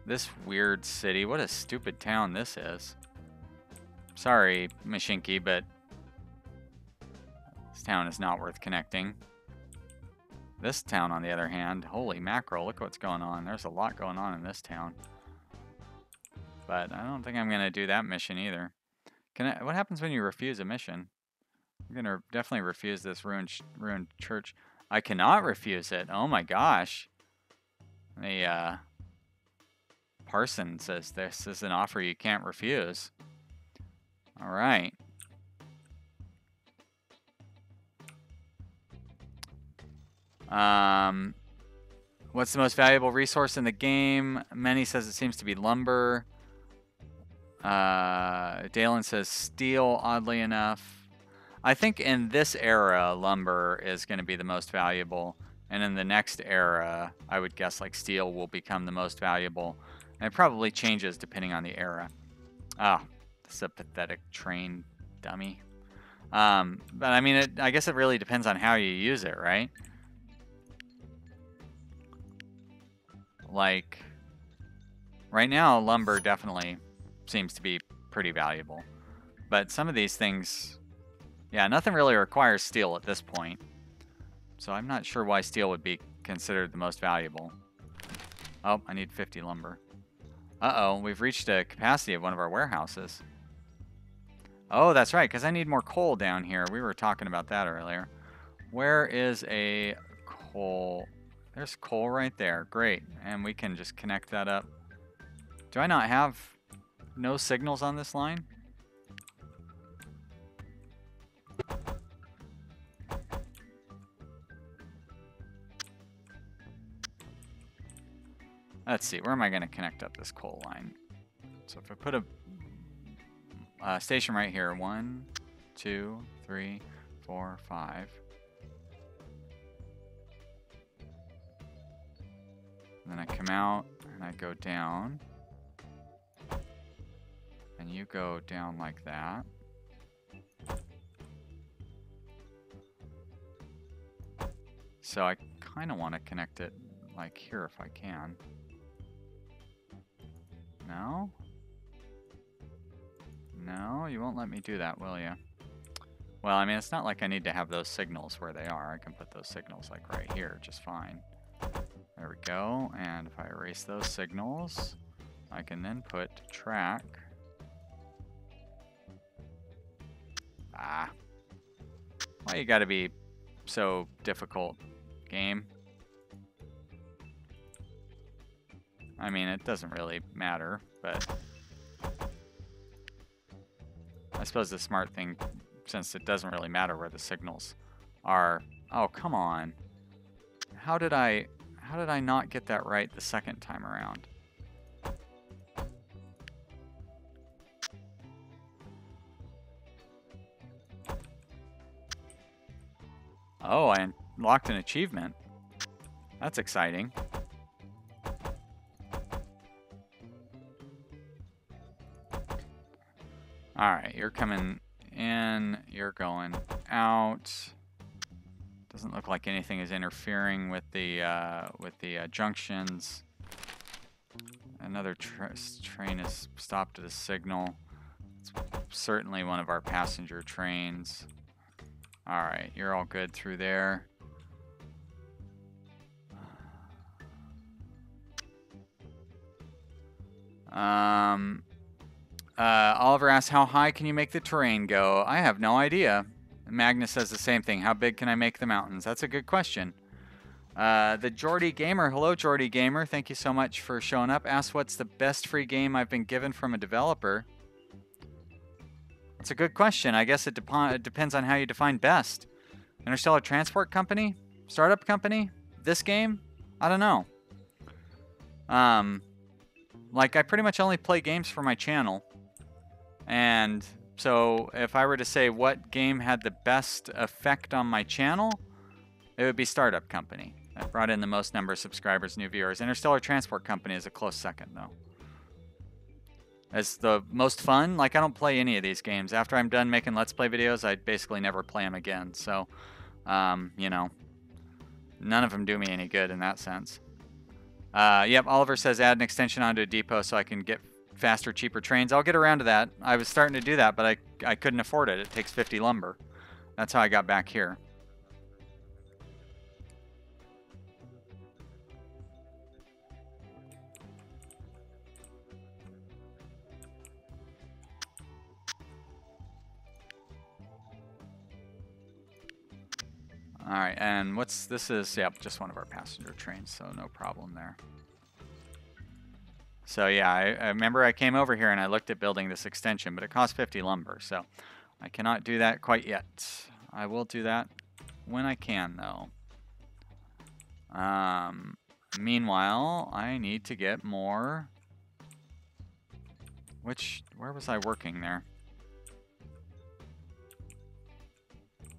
This weird city. What a stupid town this is. Sorry, Mashinky, but this town is not worth connecting. This town, on the other hand, holy mackerel, look what's going on. There's a lot going on in this town. But I don't think I'm going to do that mission either. What happens when you refuse a mission? I'm going to definitely refuse this ruined church. I cannot refuse it. Oh my gosh. The parson says this is an offer you can't refuse. All right. What's the most valuable resource in the game? Many says it seems to be lumber. Dalen says steel, oddly enough. I think in this era, lumber is going to be the most valuable. And in the next era, I would guess like steel will become the most valuable. And it probably changes depending on the era. Ah, this is a pathetic train dummy. But I mean, I guess it really depends on how you use it, right? Like, right now, lumber definitely seems to be pretty valuable. But some of these things, yeah, nothing really requires steel at this point. So I'm not sure why steel would be considered the most valuable. Oh, I need 50 lumber. Uh-oh, we've reached a capacity of one of our warehouses. Oh, that's right, because I need more coal down here. We were talking about that earlier. Where is a coal? There's coal right there. Great. And we can just connect that up. Do I not have no signals on this line? Let's see. Where am I going to connect up this coal line? So if I put a station right here. 1, 2, 3, 4, 5. And then I come out and I go down. And you go down like that. So I kind of want to connect it like here if I can. No? No, you won't let me do that, will you? Well, I mean, it's not like I need to have those signals where they are. I can put those signals like right here just fine. There we go. And if I erase those signals, I can then put track. Ah. Why you gotta be so difficult, game? I mean, it doesn't really matter, but I suppose the smart thing, since it doesn't really matter where the signals are. Oh, come on. How did I not get that right the second time around? Oh, I unlocked an achievement. That's exciting. Alright, you're coming in, you're going out. Doesn't look like anything is interfering with the junctions. Another train is stopped at a signal. It's certainly one of our passenger trains. Alright, you're all good through there. Oliver asks, how high can you make the terrain go? I have no idea. Magnus says the same thing. How big can I make the mountains? That's a good question. The Jordy Gamer, hello Jordy Gamer. Thank you so much for showing up. Asks, what's the best free game I've been given from a developer? That's a good question. I guess it depends on how you define best. Interstellar Transport Company? Startup company? This game? I don't know. Like, I pretty much only play games for my channel. And so if I were to say what game had the best effect on my channel, it would be Startup Company. That brought in the most number of subscribers, new viewers. Interstellar Transport Company is a close second, though. as the most fun. Like, I don't play any of these games. After I'm done making Let's Play videos, I basically never play them again. So, you know, none of them do me any good in that sense. Yep, Oliver says add an extension onto a depot so I can get faster, cheaper trains. I'll get around to that. I was starting to do that, but I couldn't afford it. It takes 50 lumber. That's how I got back here. All right, and this is, yep, just one of our passenger trains, so no problem there. So yeah, I remember I came over here and I looked at building this extension, but it cost 50 lumber, so I cannot do that quite yet. I will do that when I can, though. Meanwhile, I need to get more. Where was I working there?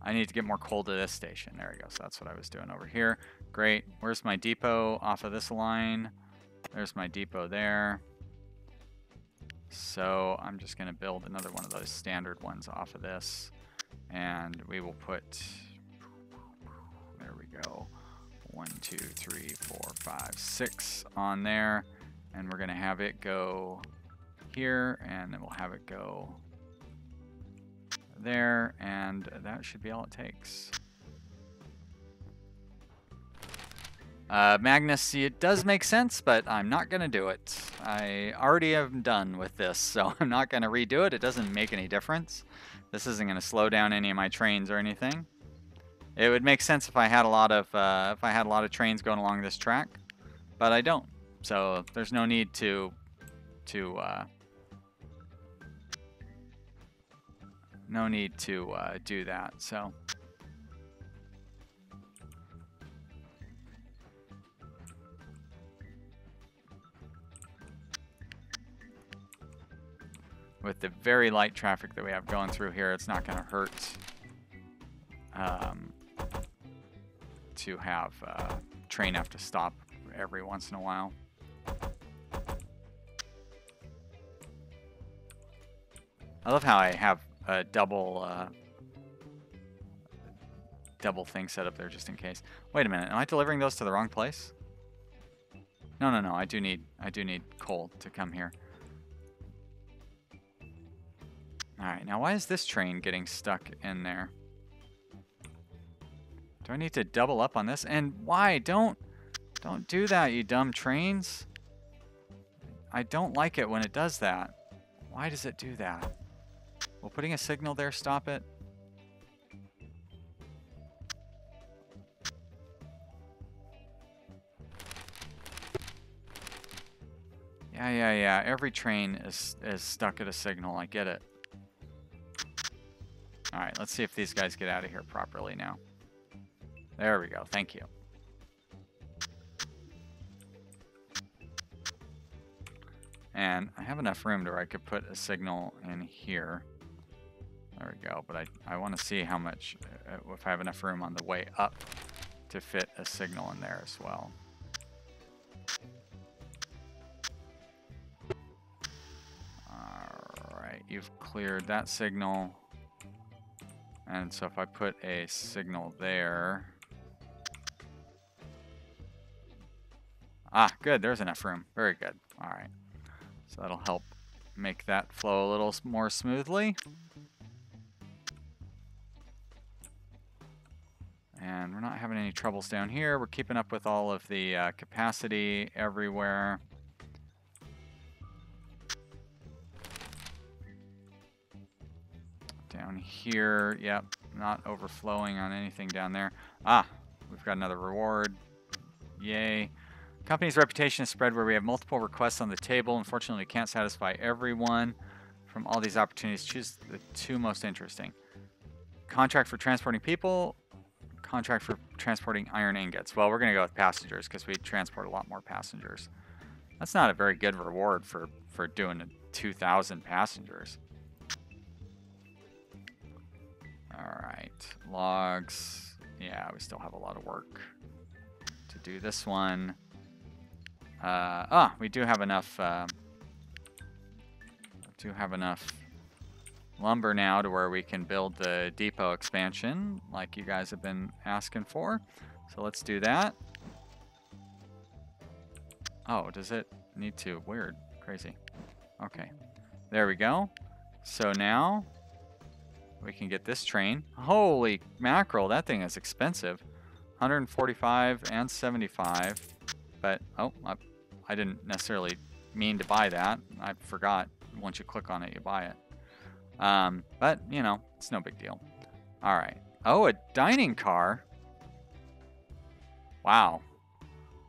I need to get more coal to this station. There we go. So that's what I was doing over here. Great. Where's my depot off of this line? There's my depot there. So I'm just going to build another one of those standard ones off of this. And we will put, there we go, 1, 2, 3, 4, 5, 6 on there. And we're going to have it go here, and then we'll have it go there, and that should be all it takes. Magnus, see, it does make sense, but I'm not going to do it. I already am done with this, so I'm not going to redo it. It doesn't make any difference. This isn't going to slow down any of my trains or anything. It would make sense if I had a lot of trains going along this track, but I don't. So there's no need to do that. So. With the very light traffic that we have going through here, it's not going to hurt to have train have to stop every once in a while. I love how I have a double thing set up there just in case. Wait a minute, am I delivering those to the wrong place? No, I do need coal to come here. Alright, now why is this train getting stuck in there? Do I need to double up on this? And why? Don't do that, you dumb trains. I don't like it when it does that. Why does it do that? Will putting a signal there stop it? Yeah. Every train is stuck at a signal. I get it. Alright, let's see if these guys get out of here properly now. There we go. Thank you. And I have enough room to where I could put a signal in here. There we go. But I want to see how much, if I have enough room on the way up to fit a signal in there as well. Alright, you've cleared that signal. And so if I put a signal there. Ah, good. There's enough room. Very good. All right. So that'll help make that flow a little more smoothly. And we're not having any troubles down here. We're keeping up with all of the capacity everywhere. Down here, yep, not overflowing on anything down there. Ah, we've got another reward. Yay. Company's reputation is spread where we have multiple requests on the table. Unfortunately, we can't satisfy everyone. From all these opportunities, choose the 2 most interesting. Contract for transporting people, contract for transporting iron ingots. Well, we're going to go with passengers because we transport a lot more passengers. That's not a very good reward for doing 2,000 passengers. Alright, logs. Yeah, we still have a lot of work to do this one. We do have enough do have enough lumber now to where we can build the depot expansion like you guys have been asking for. So let's do that. Oh, does it need to? Weird. Crazy. Okay. There we go. So now we can get this train. Holy mackerel, that thing is expensive. 145 and 75. But, oh, I didn't necessarily mean to buy that. I forgot. Once you click on it, you buy it. But, you know, it's no big deal. All right. Oh, a dining car. Wow.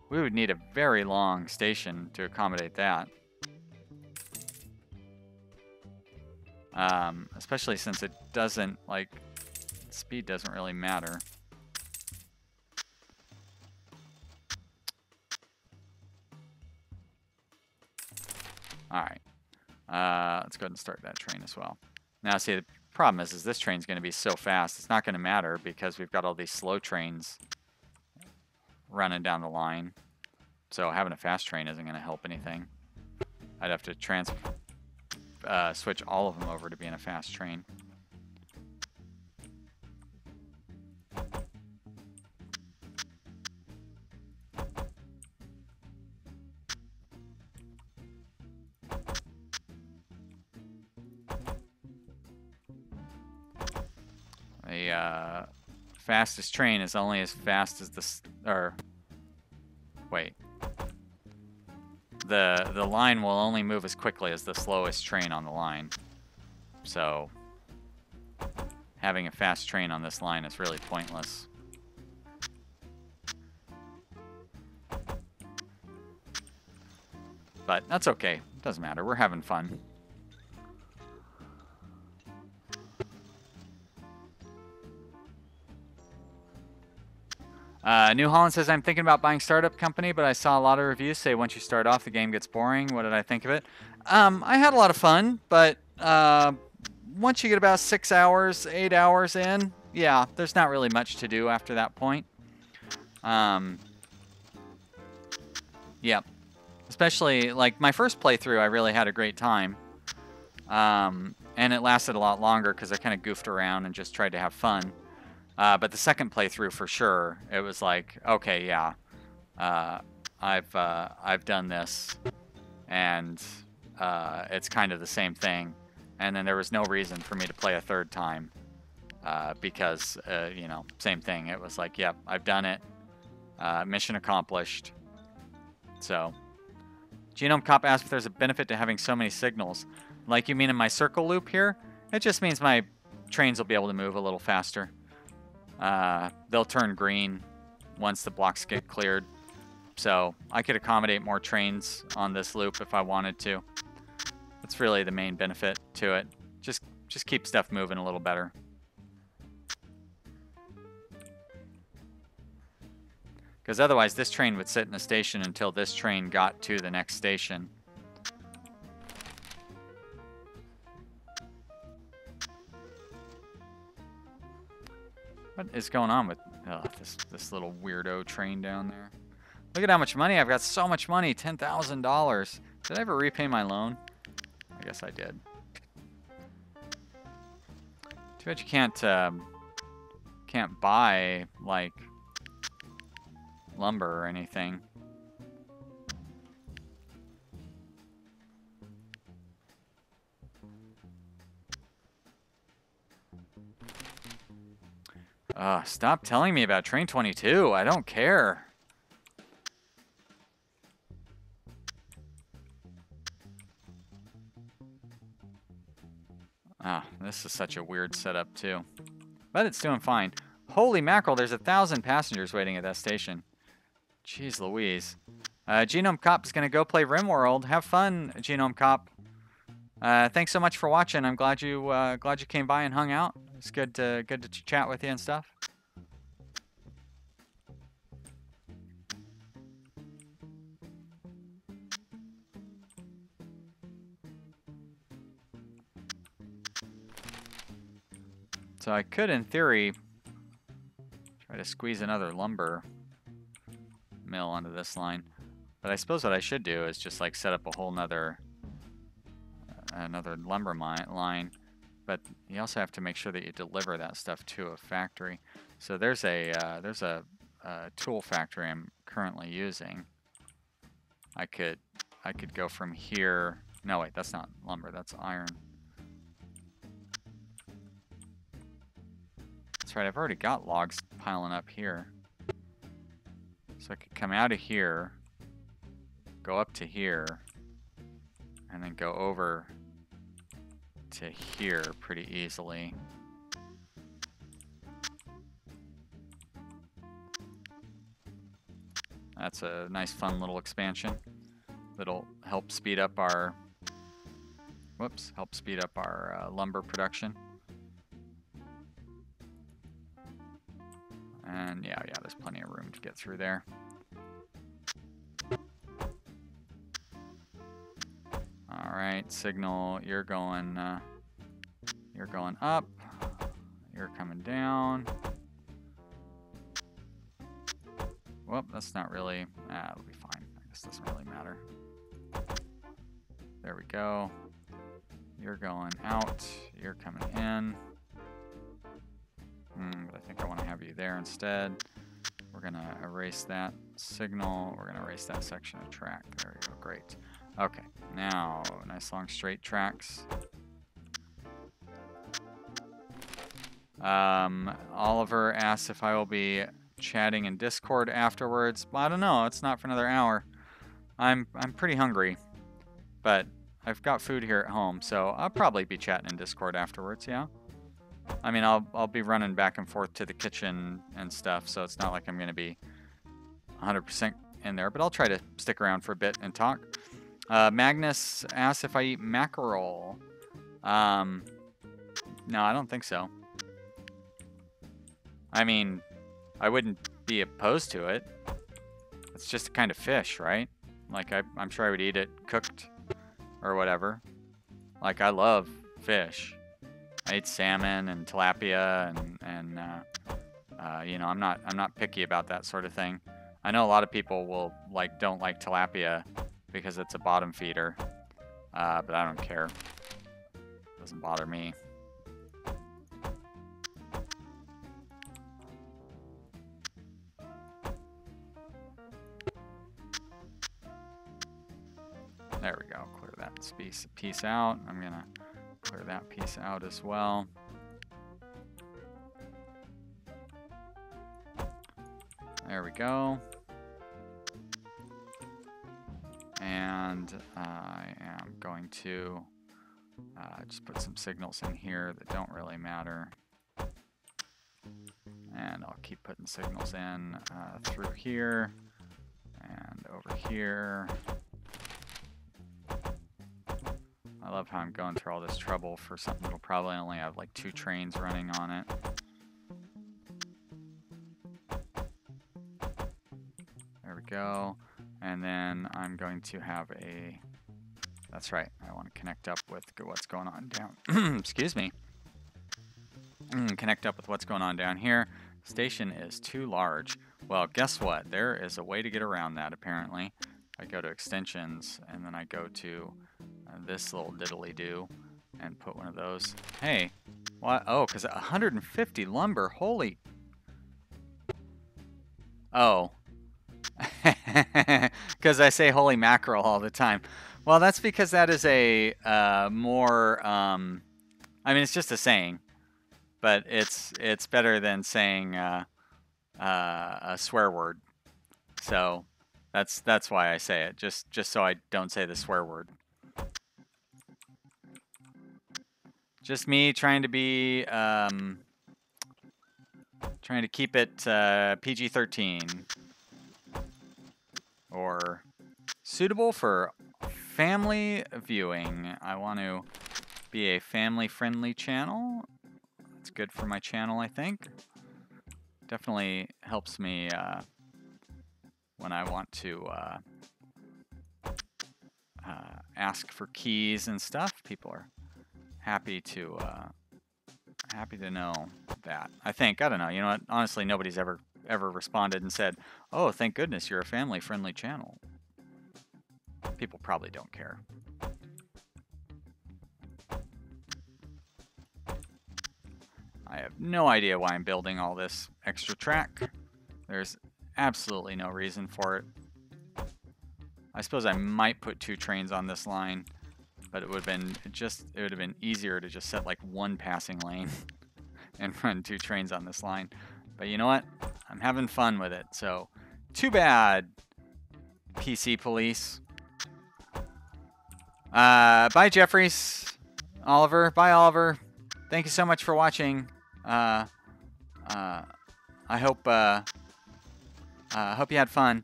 We would need a very long station to accommodate that. Especially since it doesn't, like, speed doesn't really matter. All right. Let's go ahead and start that train as well. Now, see, the problem is this train's going to be so fast, it's not going to matter because we've got all these slow trains running down the line. So having a fast train isn't going to help anything. I'd have to switch all of them over to being a fast train. The fastest train is only as fast as the line will only move as quickly as the slowest train on the line. So having a fast train on this line is really pointless. But that's okay. It doesn't matter. We're having fun. New Holland says, I'm thinking about buying Startup Company, but I saw a lot of reviews say once you start off, the game gets boring. What did I think of it? I had a lot of fun, but once you get about 6 hours, 8 hours in, yeah, there's not really much to do after that point. Yep. Especially, like, my first playthrough, I really had a great time. And it lasted a lot longer because I kind of goofed around and just tried to have fun. But the second playthrough, for sure, it was like, okay, yeah, I've done this, and it's kind of the same thing. And then there was no reason for me to play a third time because, you know, same thing. It was like, yep, I've done it. Mission accomplished. So, Genome Cop asked if there's a benefit to having so many signals. Like you mean in my circle loop here? It just means my trains will be able to move a little faster. They'll turn green once the blocks get cleared. So I could accommodate more trains on this loop if I wanted to. That's really the main benefit to it. Just keep stuff moving a little better. Because otherwise this train would sit in the station until this train got to the next station. What is going on with this little weirdo train down there? Look at how much money. I've got so much money, $10,000. Did I ever repay my loan? I guess I did. Too bad you can't buy, like, lumber or anything. Stop telling me about Train 22. I don't care. This is such a weird setup too. But it's doing fine. Holy mackerel, there's 1,000 passengers waiting at that station. Jeez Louise. Genome Cop is going to go play RimWorld. Have fun, Genome Cop. Thanks so much for watching. I'm glad you came by and hung out. It's good to chat with you and stuff. So I could, in theory, try to squeeze another lumber mill onto this line. But I suppose what I should do is just like set up a whole nother another lumber line, but you also have to make sure that you deliver that stuff to a factory. So there's a tool factory I'm currently using. I could go from here. No, wait, that's not lumber, that's iron. That's right, I've already got logs piling up here. So I could come out of here, go up to here, and then go over to here pretty easily. That's a nice fun little expansion that'll help speed up our lumber production. And yeah, there's plenty of room to get through there. All right, signal, you're going up, you're coming down. Well, that's not really, it'll be fine. I guess it doesn't really matter. There we go. You're going out, you're coming in. But I think I want to have you there instead. We're gonna erase that signal. We're gonna erase that section of track. There we go, great. Okay, now nice long straight tracks. Oliver asks if I will be chatting in Discord afterwards. Well, I don't know, it's not for another hour. I'm pretty hungry, but I've got food here at home, so I'll probably be chatting in Discord afterwards, yeah? I mean, I'll be running back and forth to the kitchen and stuff, so it's not like I'm going to be 100% in there, but I'll try to stick around for a bit and talk. Magnus asks if I eat mackerel. No, I don't think so. I mean, I wouldn't be opposed to it. It's just a kind of fish, right? Like, I'm sure I would eat it cooked or whatever. Like, I love fish. I eat salmon and tilapia and you know, I'm not picky about that sort of thing. I know a lot of people don't like tilapia because it's a bottom feeder, but I don't care. It doesn't bother me. There we go. Clear that piece out. I'm gonna clear that piece out as well. There we go. And I am going to just put some signals in here that don't really matter. And I'll keep putting signals in through here and over here. I love how I'm going through all this trouble for something that'll probably only have like 2 trains running on it. There we go. And then I'm going to have a, that's right, I want to connect up with what's going on down, excuse me. Connect up with what's going on down here. Station is too large. Well, guess what? There is a way to get around that apparently. I go to extensions and then I go to this little diddly-do and put one of those. Hey, what? Oh, because 150 lumber, holy. Oh. Because I say holy mackerel all the time. Well, that's because that is a more, I mean, it's just a saying, but it's better than saying a swear word. So that's why I say it, just so I don't say the swear word. Just me trying to be, trying to keep it PG-13. Or suitable for family viewing. I want to be a family-friendly channel. It's good for my channel, I think. Definitely helps me when I want to ask for keys and stuff. People are happy to know that. I think, I don't know, you know what, honestly nobody's ever responded and said, oh, thank goodness you're a family-friendly channel. People probably don't care. I have no idea why I'm building all this extra track. There's absolutely no reason for it. I suppose I might put 2 trains on this line, but it would have been easier to just set like 1 passing lane and run 2 trains on this line. But you know what? I'm having fun with it. So too bad, PC police. Bye, Jeffries. Oliver. Bye, Oliver. Thank you so much for watching. I hope you had fun.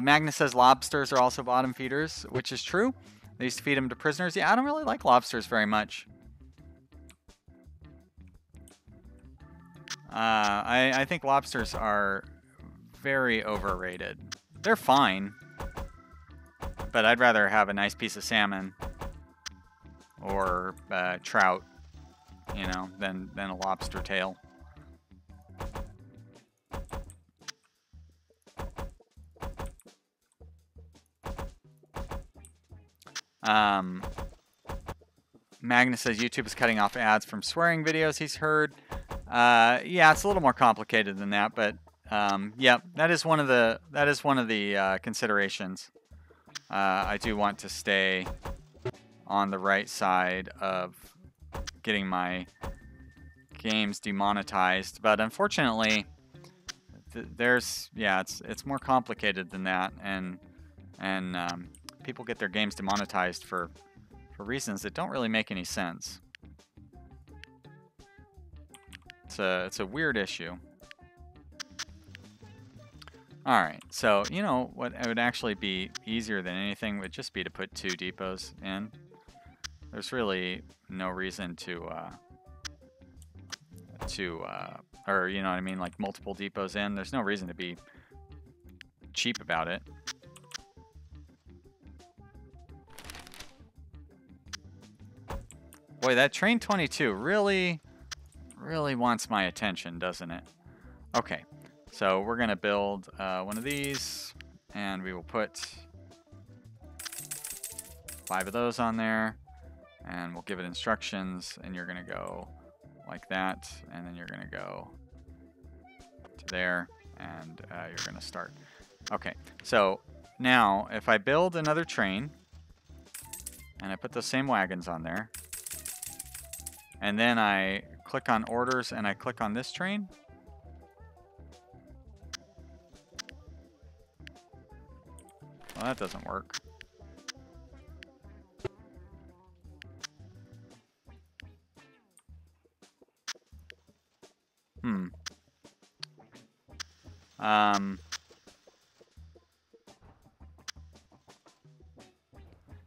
Magnus says lobsters are also bottom feeders, which is true. They used to feed them to prisoners. Yeah, I don't really like lobsters very much. I think lobsters are very overrated. They're fine, but I'd rather have a nice piece of salmon or trout, you know, than a lobster tail. Magnus says YouTube is cutting off ads from swearing videos he's heard. Yeah, it's a little more complicated than that, but yeah, that is one of the considerations. I do want to stay on the right side of getting my games demonetized, but unfortunately, it's more complicated than that, and people get their games demonetized for reasons that don't really make any sense. It's a weird issue. Alright, so you know what would actually be easier than anything would just be to put 2 depots in. There's really no reason or you know what I mean, like multiple depots in. There's no reason to be cheap about it. Boy, that train 22 really wants my attention, doesn't it? Okay, so we're gonna build one of these, and we will put 5 of those on there, and we'll give it instructions, and you're gonna go like that, and then you're gonna go to there, and you're gonna start. Okay, so now if I build another train, and I put the same wagons on there, and then I click on orders and I click on this train, well, that doesn't work.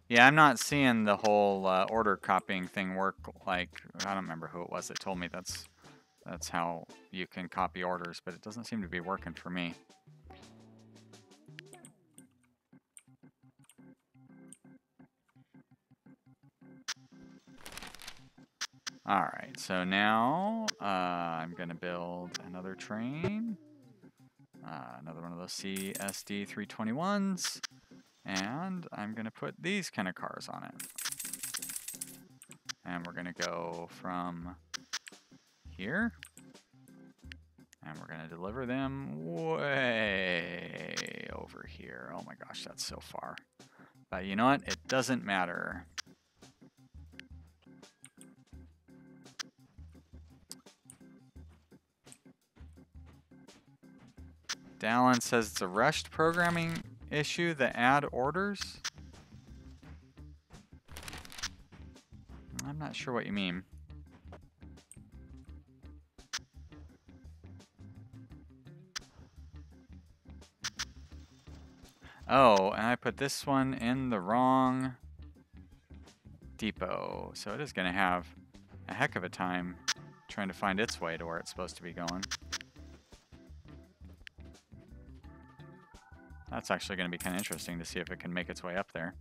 Yeah, I'm not seeing the whole order copying thing work. Like, I don't remember who it was that told me that's how you can copy orders, but it doesn't seem to be working for me. Alright, so now I'm going to build another train. Another one of those CSD 321s. And I'm going to put these kind of cars on it. And we're going to go from here. And we're going to deliver them way over here. Oh my gosh, that's so far. But you know what? It doesn't matter. Dallin says it's a rushed programming issue, the add orders. I'm not sure what you mean. Oh, and I put this one in the wrong depot. So it is going to have a heck of a time trying to find its way to where it's supposed to be going. That's actually going to be kind of interesting to see if it can make its way up there.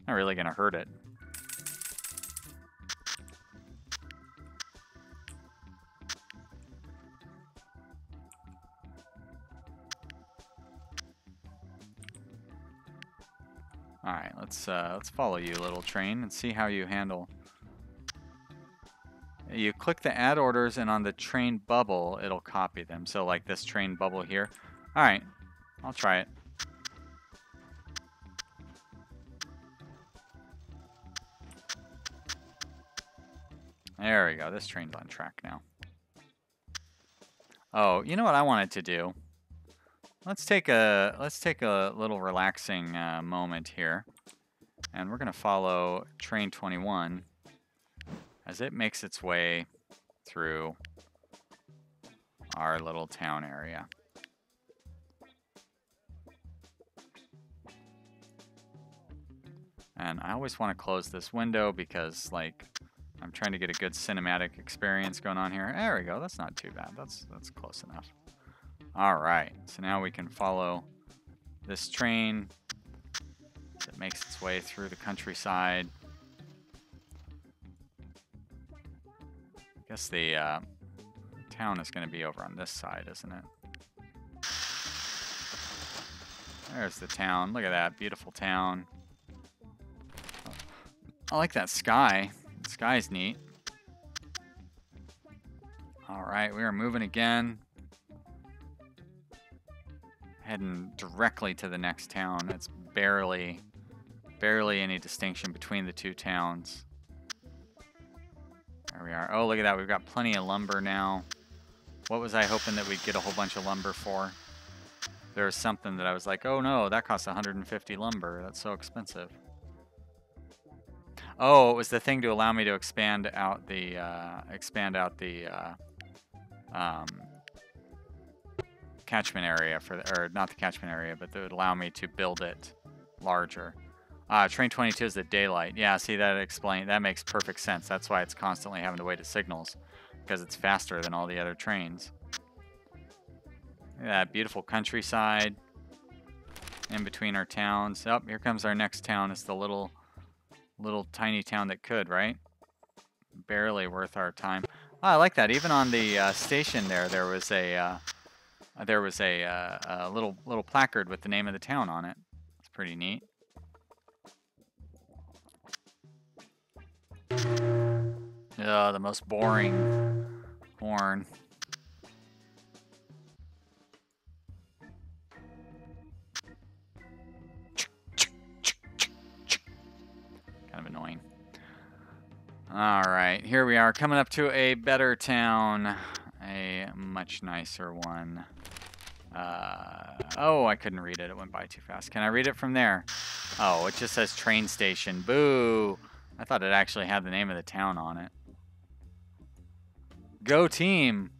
Not really going to hurt it. All right, let's follow you, little train, and see how you handle You click the add orders, and on the train bubble, it'll copy them. So like this train bubble here. All right, I'll try it. There we go. This train's on track now. Oh, you know what I wanted to do? Let's take a little relaxing moment here, and we're gonna follow train 21 as it makes its way through our little town area. And I always want to close this window because, like, I'm trying to get a good cinematic experience going on here. There we go. That's not too bad. That's close enough. All right. So now we can follow this train that makes its way through the countryside. I guess the town is going to be over on this side, isn't it? There's the town. Look at that. Beautiful town. I like that sky. The sky's neat. All right, we are moving again. Heading directly to the next town. It's barely any distinction between the two towns. There we are. Oh, look at that. We've got plenty of lumber now. What was I hoping that we'd get a whole bunch of lumber for? There was something that I was like, oh no, that costs 150 lumber. That's so expensive. Oh, it was the thing to allow me to expand out the catchment area for or not the catchment area, but that would allow me to build it larger. Train 22 is the daylight. Yeah, see, that makes perfect sense. That's why it's constantly having to wait at signals, because it's faster than all the other trains. Look at that beautiful countryside in between our towns. Oh, here comes our next town. It's the little tiny town that could, right? Barely worth our time. Oh, I like that. Even on the station there was a little placard with the name of the town on it. It's pretty neat. Oh, the most boring horn. Kind of annoying. All right, here we are coming up to a better town, a much nicer one. Oh, I couldn't read it. It went by too fast. Can I read it from there? Oh, it just says train station. Boo! I thought it actually had the name of the town on it. Go team!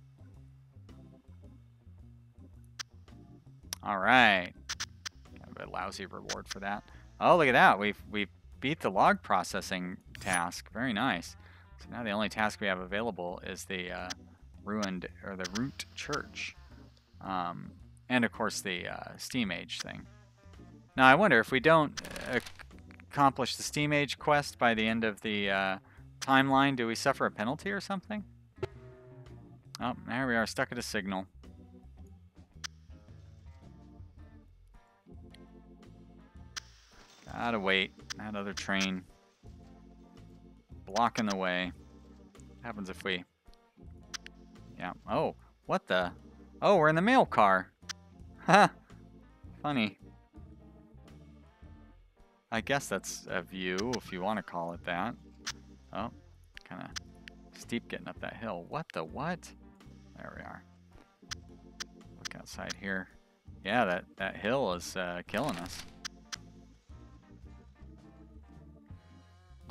All right. Kind of a lousy reward for that. Oh, look at that. We've beat the log processing task. Very nice. So now the only task we have available is the ruined or the root church. And of course the steam age thing. Now I wonder if we don't accomplish the steam age quest by the end of the timeline, do we suffer a penalty or something? Oh, there we are, stuck at a signal. Gotta wait. That other train blocking the way. What happens if we... Yeah. Oh, what the... Oh, we're in the mail car. Ha! Funny. I guess that's a view, if you want to call it that. Oh, kind of steep getting up that hill. What the what? There we are. Look outside here. Yeah, that hill is killing us.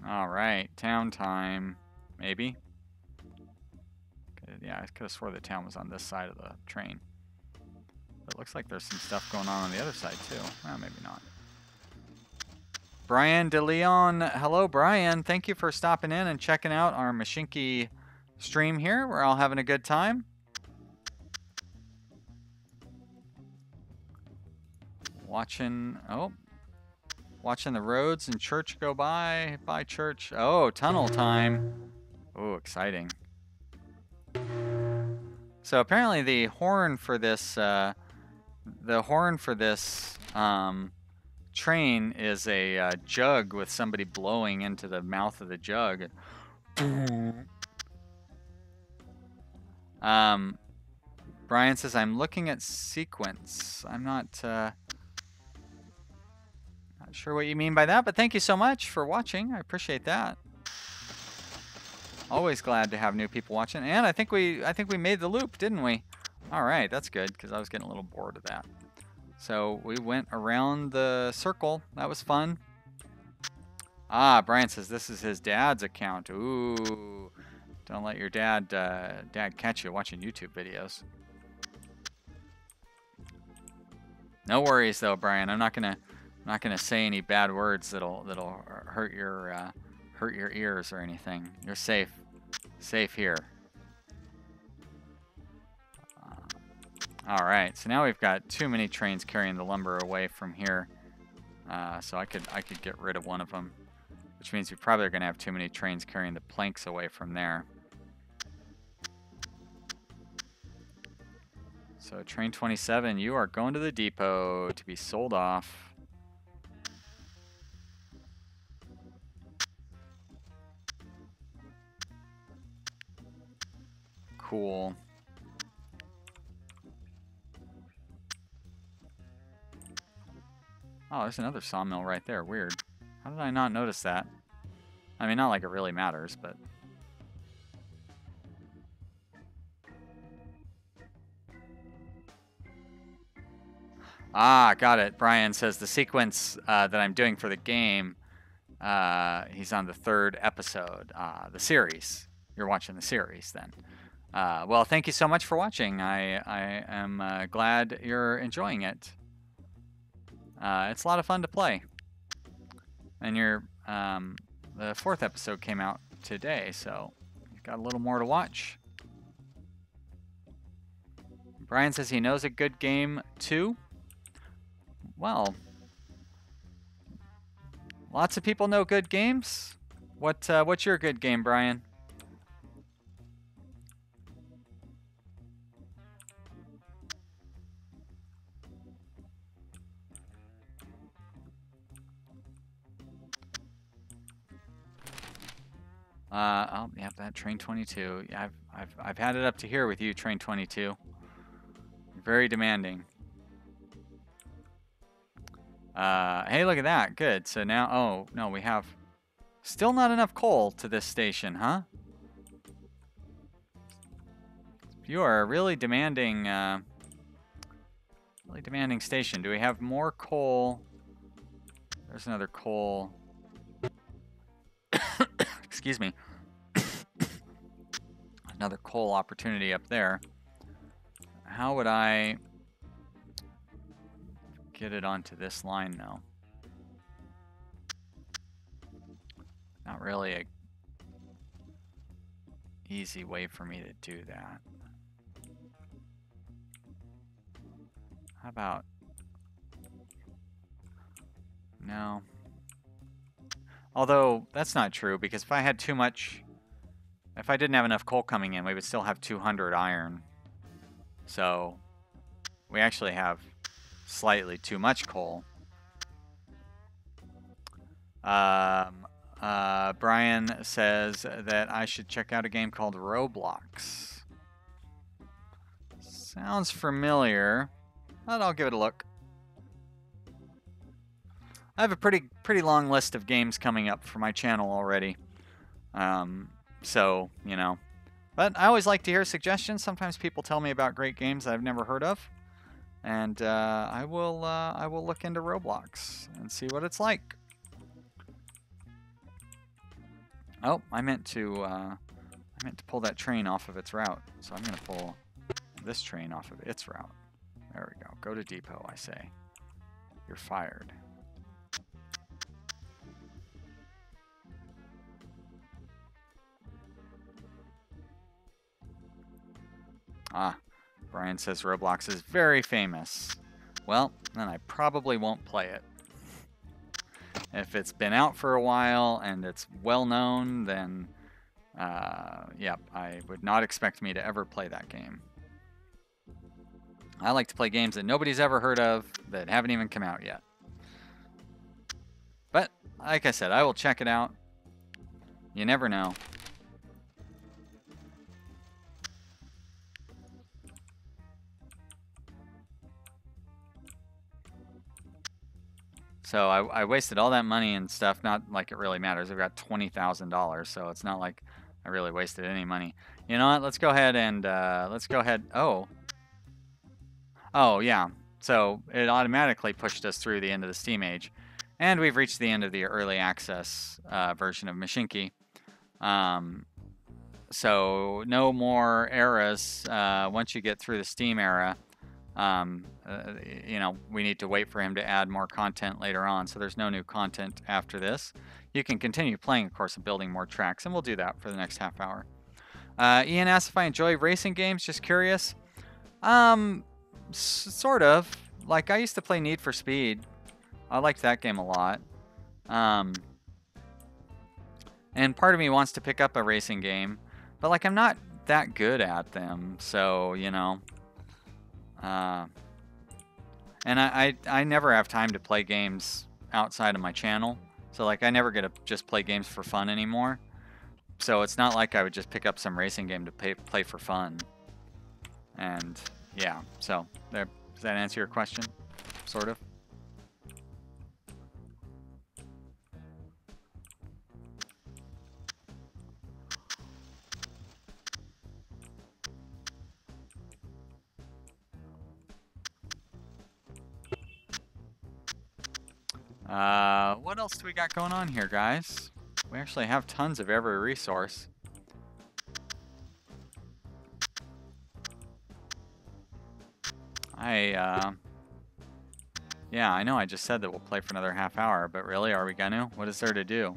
All right, town time. Maybe. Yeah, I could have swore the town was on this side of the train. But it looks like there's some stuff going on the other side too. Well, maybe not. Brian DeLeon. Hello, Brian. Thank you for stopping in and checking out our Mashinky stream here. We're all having a good time. Watching the roads and church go by. By church. Oh, tunnel time. Oh, exciting. So apparently the horn for this train is a jug with somebody blowing into the mouth of the jug. Brian says, I'm looking at sequence. I'm not sure what you mean by that, but thank you so much for watching. I appreciate that. Always glad to have new people watching. And I think we made the loop, didn't we? All right, that's good, because I was getting a little bored of that. So we went around the circle. That was fun. Ah, Brian says this is his dad's account. Ooh, don't let your dad catch you watching YouTube videos. No worries though, Brian. I'm not gonna say any bad words that'll hurt your ears or anything. You're safe here. All right, so now we've got too many trains carrying the lumber away from here. So I could get rid of one of them, which means we probably are gonna have too many trains carrying the planks away from there. So train 27, you are going to the depot to be sold off. Cool. Oh, there's another sawmill right there. Weird. How did I not notice that? I mean, not like it really matters, but... Ah, got it. Brian says the sequence that I'm doing for the game, he's on the 3rd episode. The series. You're watching the series then. Well, thank you so much for watching. I am glad you're enjoying it. It's a lot of fun to play. And the 4th episode came out today, so you've got a little more to watch. Brian says he knows a good game too. Well, lots of people know good games. What's your good game, Brian? Oh, yeah, that train 22. Yeah, I've had it up to here with you, train 22. Very demanding. Hey, look at that. Good. So now, oh no, we have still not enough coal to this station, huh? You are a really demanding station. Do we have more coal? There's another coal. Excuse me. Another coal opportunity up there. How would I get it onto this line, though? Not really a easy way for me to do that. How about... No. Although, that's not true, because if I had too much... If I didn't have enough coal coming in, we would still have 200 iron. So, we actually have slightly too much coal. Brian says that I should check out a game called Roblox. Sounds familiar, but I'll give it a look. I have a pretty long list of games coming up for my channel already. So, you know. But I always like to hear suggestions. Sometimes people tell me about great games that I've never heard of. And I will look into Roblox and see what it's like. Oh, I meant to pull that train off of its route. So I'm going to pull this train off of its route. There we go. Go to depot, I say. You're fired. Ah, Brian says Roblox is very famous. Well, then I probably won't play it. If it's been out for a while and it's well known, then yeah, I would not expect me to ever play that game. I like to play games that nobody's ever heard of, that haven't even come out yet. But, like I said, I will check it out. You never know. So I wasted all that money and stuff. Not like it really matters. I've got $20,000, so it's not like I really wasted any money. You know what? Let's go ahead and let's go ahead. Oh, yeah. So it automatically pushed us through the end of the Steam Age, and we've reached the end of the early access version of Mashinky. So no more eras once you get through the Steam era. You know, we need to wait for him to add more content later on. So there's no new content after this. You can continue playing, of course, and building more tracks, and we'll do that for the next half hour. Ian asks if I enjoy racing games. Just curious. Sort of. Like, I used to play Need for Speed. I liked that game a lot. And part of me wants to pick up a racing game, but like I'm not that good at them. So, you know. And I never have time to play games outside of my channel. So like I never get to just play games for fun anymore. So it's not like I would just pick up some racing game to play for fun. And yeah, so there, does that answer your question? Sort of. What else do we got going on here, guys? We actually have tons of every resource. Yeah, I know I just said that we'll play for another half hour, but really, are we gonna? What is there to do?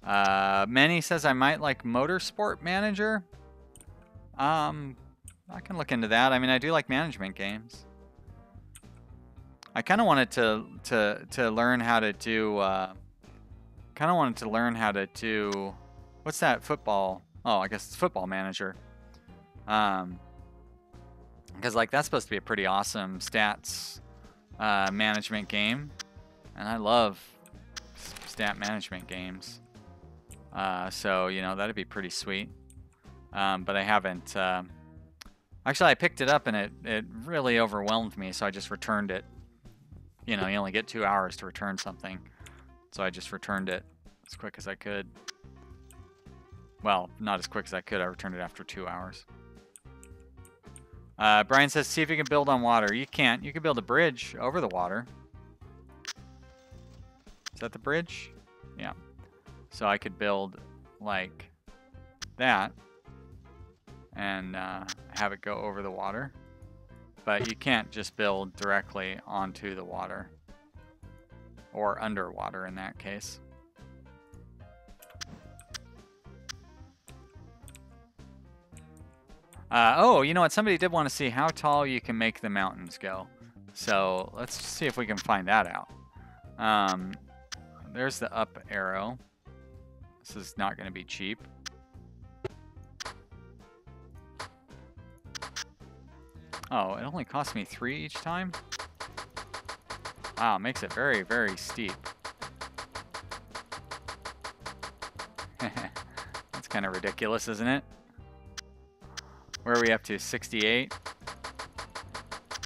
Manny says I might like Motorsport Manager. I can look into that. I mean, I do like management games. I kind of wanted to learn how to do. Kind of wanted to learn how to do. What's that football? Oh, I guess it's Football Manager. Because like that's supposed to be a pretty awesome stats management game, and I love stat management games. So you know that'd be pretty sweet. But I haven't. Actually, I picked it up and it really overwhelmed me, so I just returned it. You know, you only get 2 hours to return something, so I just returned it as quick as I could. Well, not as quick as I could. I returned it after 2 hours. Brian says, see if you can build on water. You can't. You can build a bridge over the water. Is that the bridge? Yeah. So I could build like that and have it go over the water. But you can't just build directly onto the water. Or underwater in that case. Oh, you know what? Somebody did want to see how tall you can make the mountains go. So let's see if we can find that out. There's the up arrow. This is not going to be cheap. Oh, it only cost me 3 each time? Wow, it makes it very, very steep. That's kind of ridiculous, isn't it? Where are we up to? 68?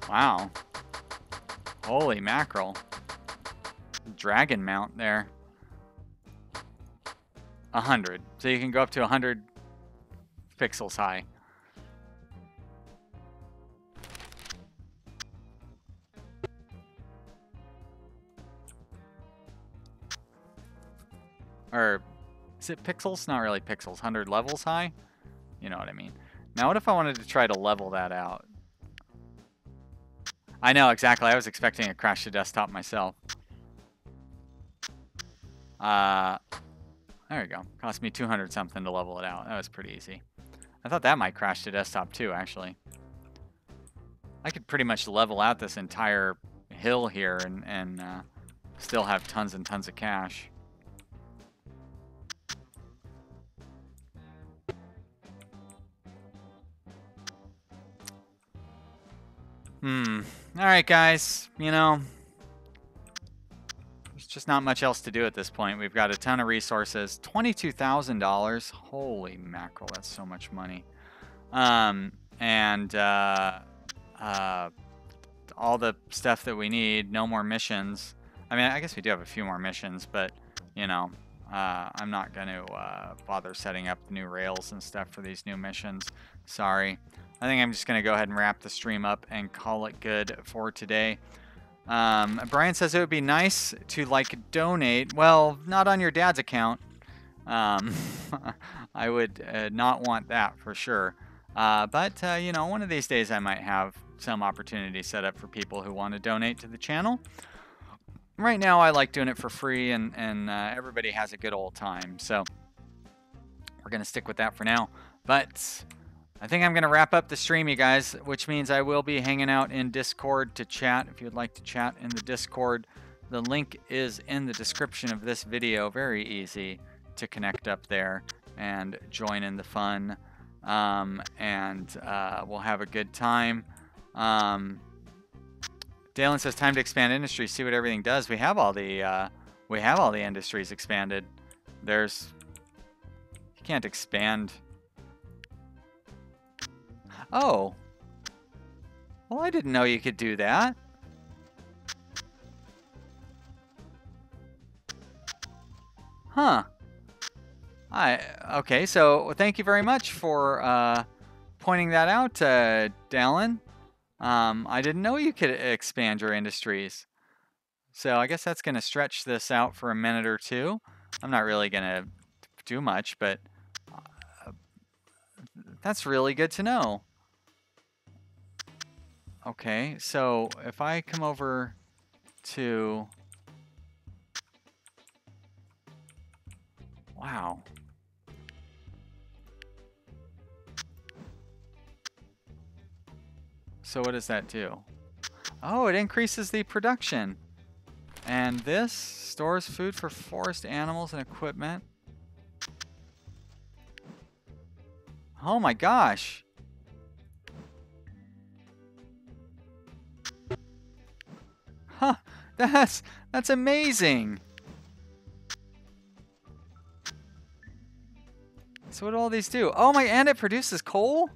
Wow. Holy mackerel. Dragon mount there. 100. So you can go up to 100 pixels high. Or is it pixels? Not really pixels. 100 levels high? You know what I mean. Now what if I wanted to try to level that out? I know, exactly. I was expecting a crash to desktop myself. There we go. Cost me 200 something to level it out. That was pretty easy. I thought that might crash to desktop too, actually. I could pretty much level out this entire hill here and still have tons and tons of cash. Alright, guys. You know, there's just not much else to do at this point. We've got a ton of resources. $22,000. Holy mackerel, that's so much money. all the stuff that we need. No more missions. I mean, I guess we do have a few more missions, but you know, I'm not going to bother setting up new rails and stuff for these new missions. Sorry. I think I'm just going to go ahead and wrap the stream up and call it good for today. Brian says it would be nice to like donate. Well, not on your dad's account. I would not want that for sure. But you know, one of these days I might have some opportunity set up for people who want to donate to the channel. Right now I like doing it for free, and everybody has a good old time. So we're going to stick with that for now. But I think I'm going to wrap up the stream, you guys, which means I will be hanging out in Discord to chat. If you'd like to chat in the Discord, the link is in the description of this video. Very easy to connect up there and join in the fun, and we'll have a good time. Dalen says time to expand industry, see what everything does. We have all the industries expanded. You can't expand. Oh, well, I didn't know you could do that. Huh. Okay, so thank you very much for pointing that out, Dallin. I didn't know you could expand your industries. So I guess that's going to stretch this out for a minute or two. I'm not really going to do much, but that's really good to know. Okay, so if I come over to... Wow. So what does that do? Oh, it increases the production. And this stores food for forest animals and equipment. Oh my gosh. Huh, that's amazing. So what do all these do? Oh my, and it produces coal?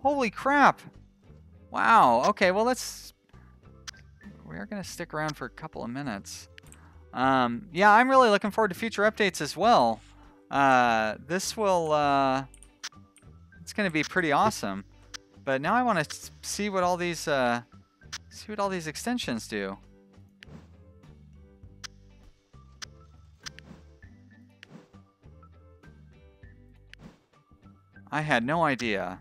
Holy crap. Wow, okay, well we are gonna stick around for a couple of minutes. Yeah, I'm really looking forward to future updates as well. This will, it's gonna be pretty awesome. But now I wanna see what all these, extensions do. I had no idea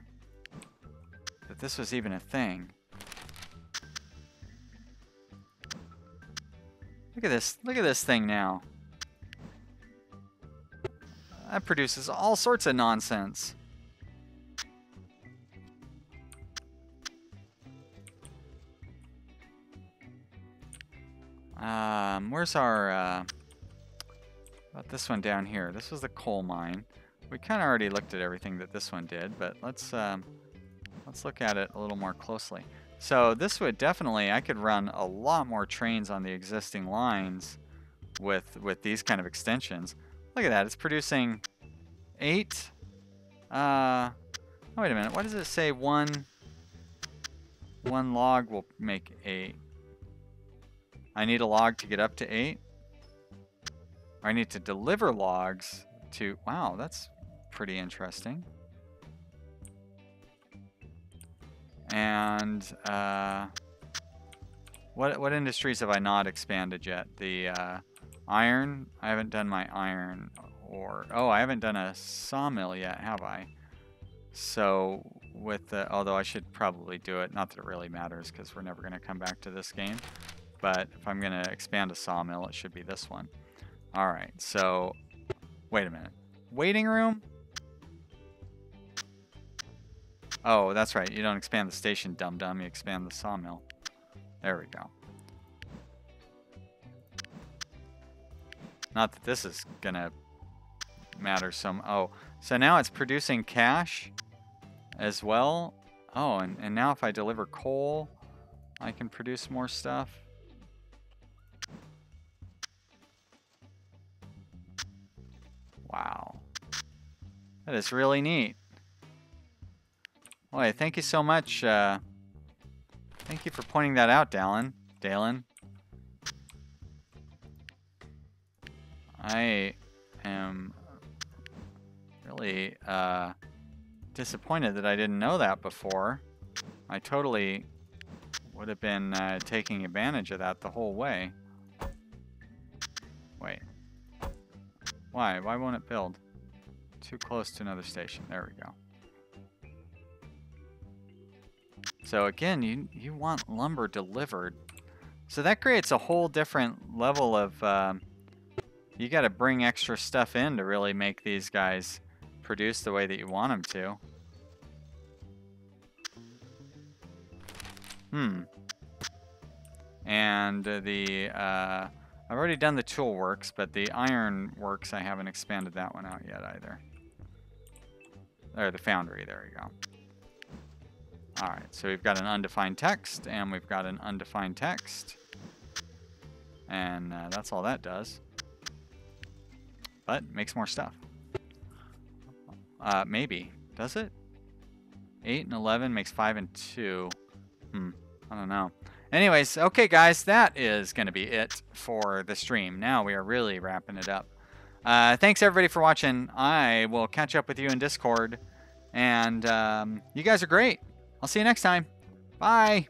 that this was even a thing. Look at this thing now. That produces all sorts of nonsense. Where's our, about this one down here? This was the coal mine. We kind of already looked at everything that this one did, but let's look at it a little more closely. So this would definitely, I could run a lot more trains on the existing lines with these kind of extensions. Look at that, it's producing 8. Oh, wait a minute, what does it say? One log will make 8. I need a log to get up to 8. Or I need to deliver logs to, wow, that's pretty interesting. And what industries have I not expanded yet? The iron, I haven't done my iron ore. Oh, I haven't done a sawmill yet, have I? So with the, although I should probably do it, not that it really matters because we're never going to come back to this game. But if I'm going to expand a sawmill, it should be this one. All right, so wait a minute. Waiting room? Oh, that's right. You don't expand the station, dum-dum. You expand the sawmill. There we go. Not that this is going to matter some. Oh, so now it's producing cash as well. Oh, and now if I deliver coal, I can produce more stuff. Wow. That is really neat. Boy, thank you so much, Thank you for pointing that out, Dalen. I am really disappointed that I didn't know that before. I totally would have been taking advantage of that the whole way. Wait. Why? Why won't it build? Too close to another station. There we go. So again, you want lumber delivered. So that creates a whole different level of... you got to bring extra stuff in to really make these guys produce the way that you want them to. And the... I've already done the tool works, but the iron works, I haven't expanded that one out yet either. Or the foundry, there you go. Alright, so we've got an undefined text, and we've got an undefined text. And that's all that does. But makes more stuff. Maybe. Does it? 8 and 11 makes 5 and 2. I don't know. Anyways, okay guys, that is going to be it for the stream. Now we are really wrapping it up. Thanks everybody for watching. I will catch up with you in Discord. And you guys are great. I'll see you next time. Bye.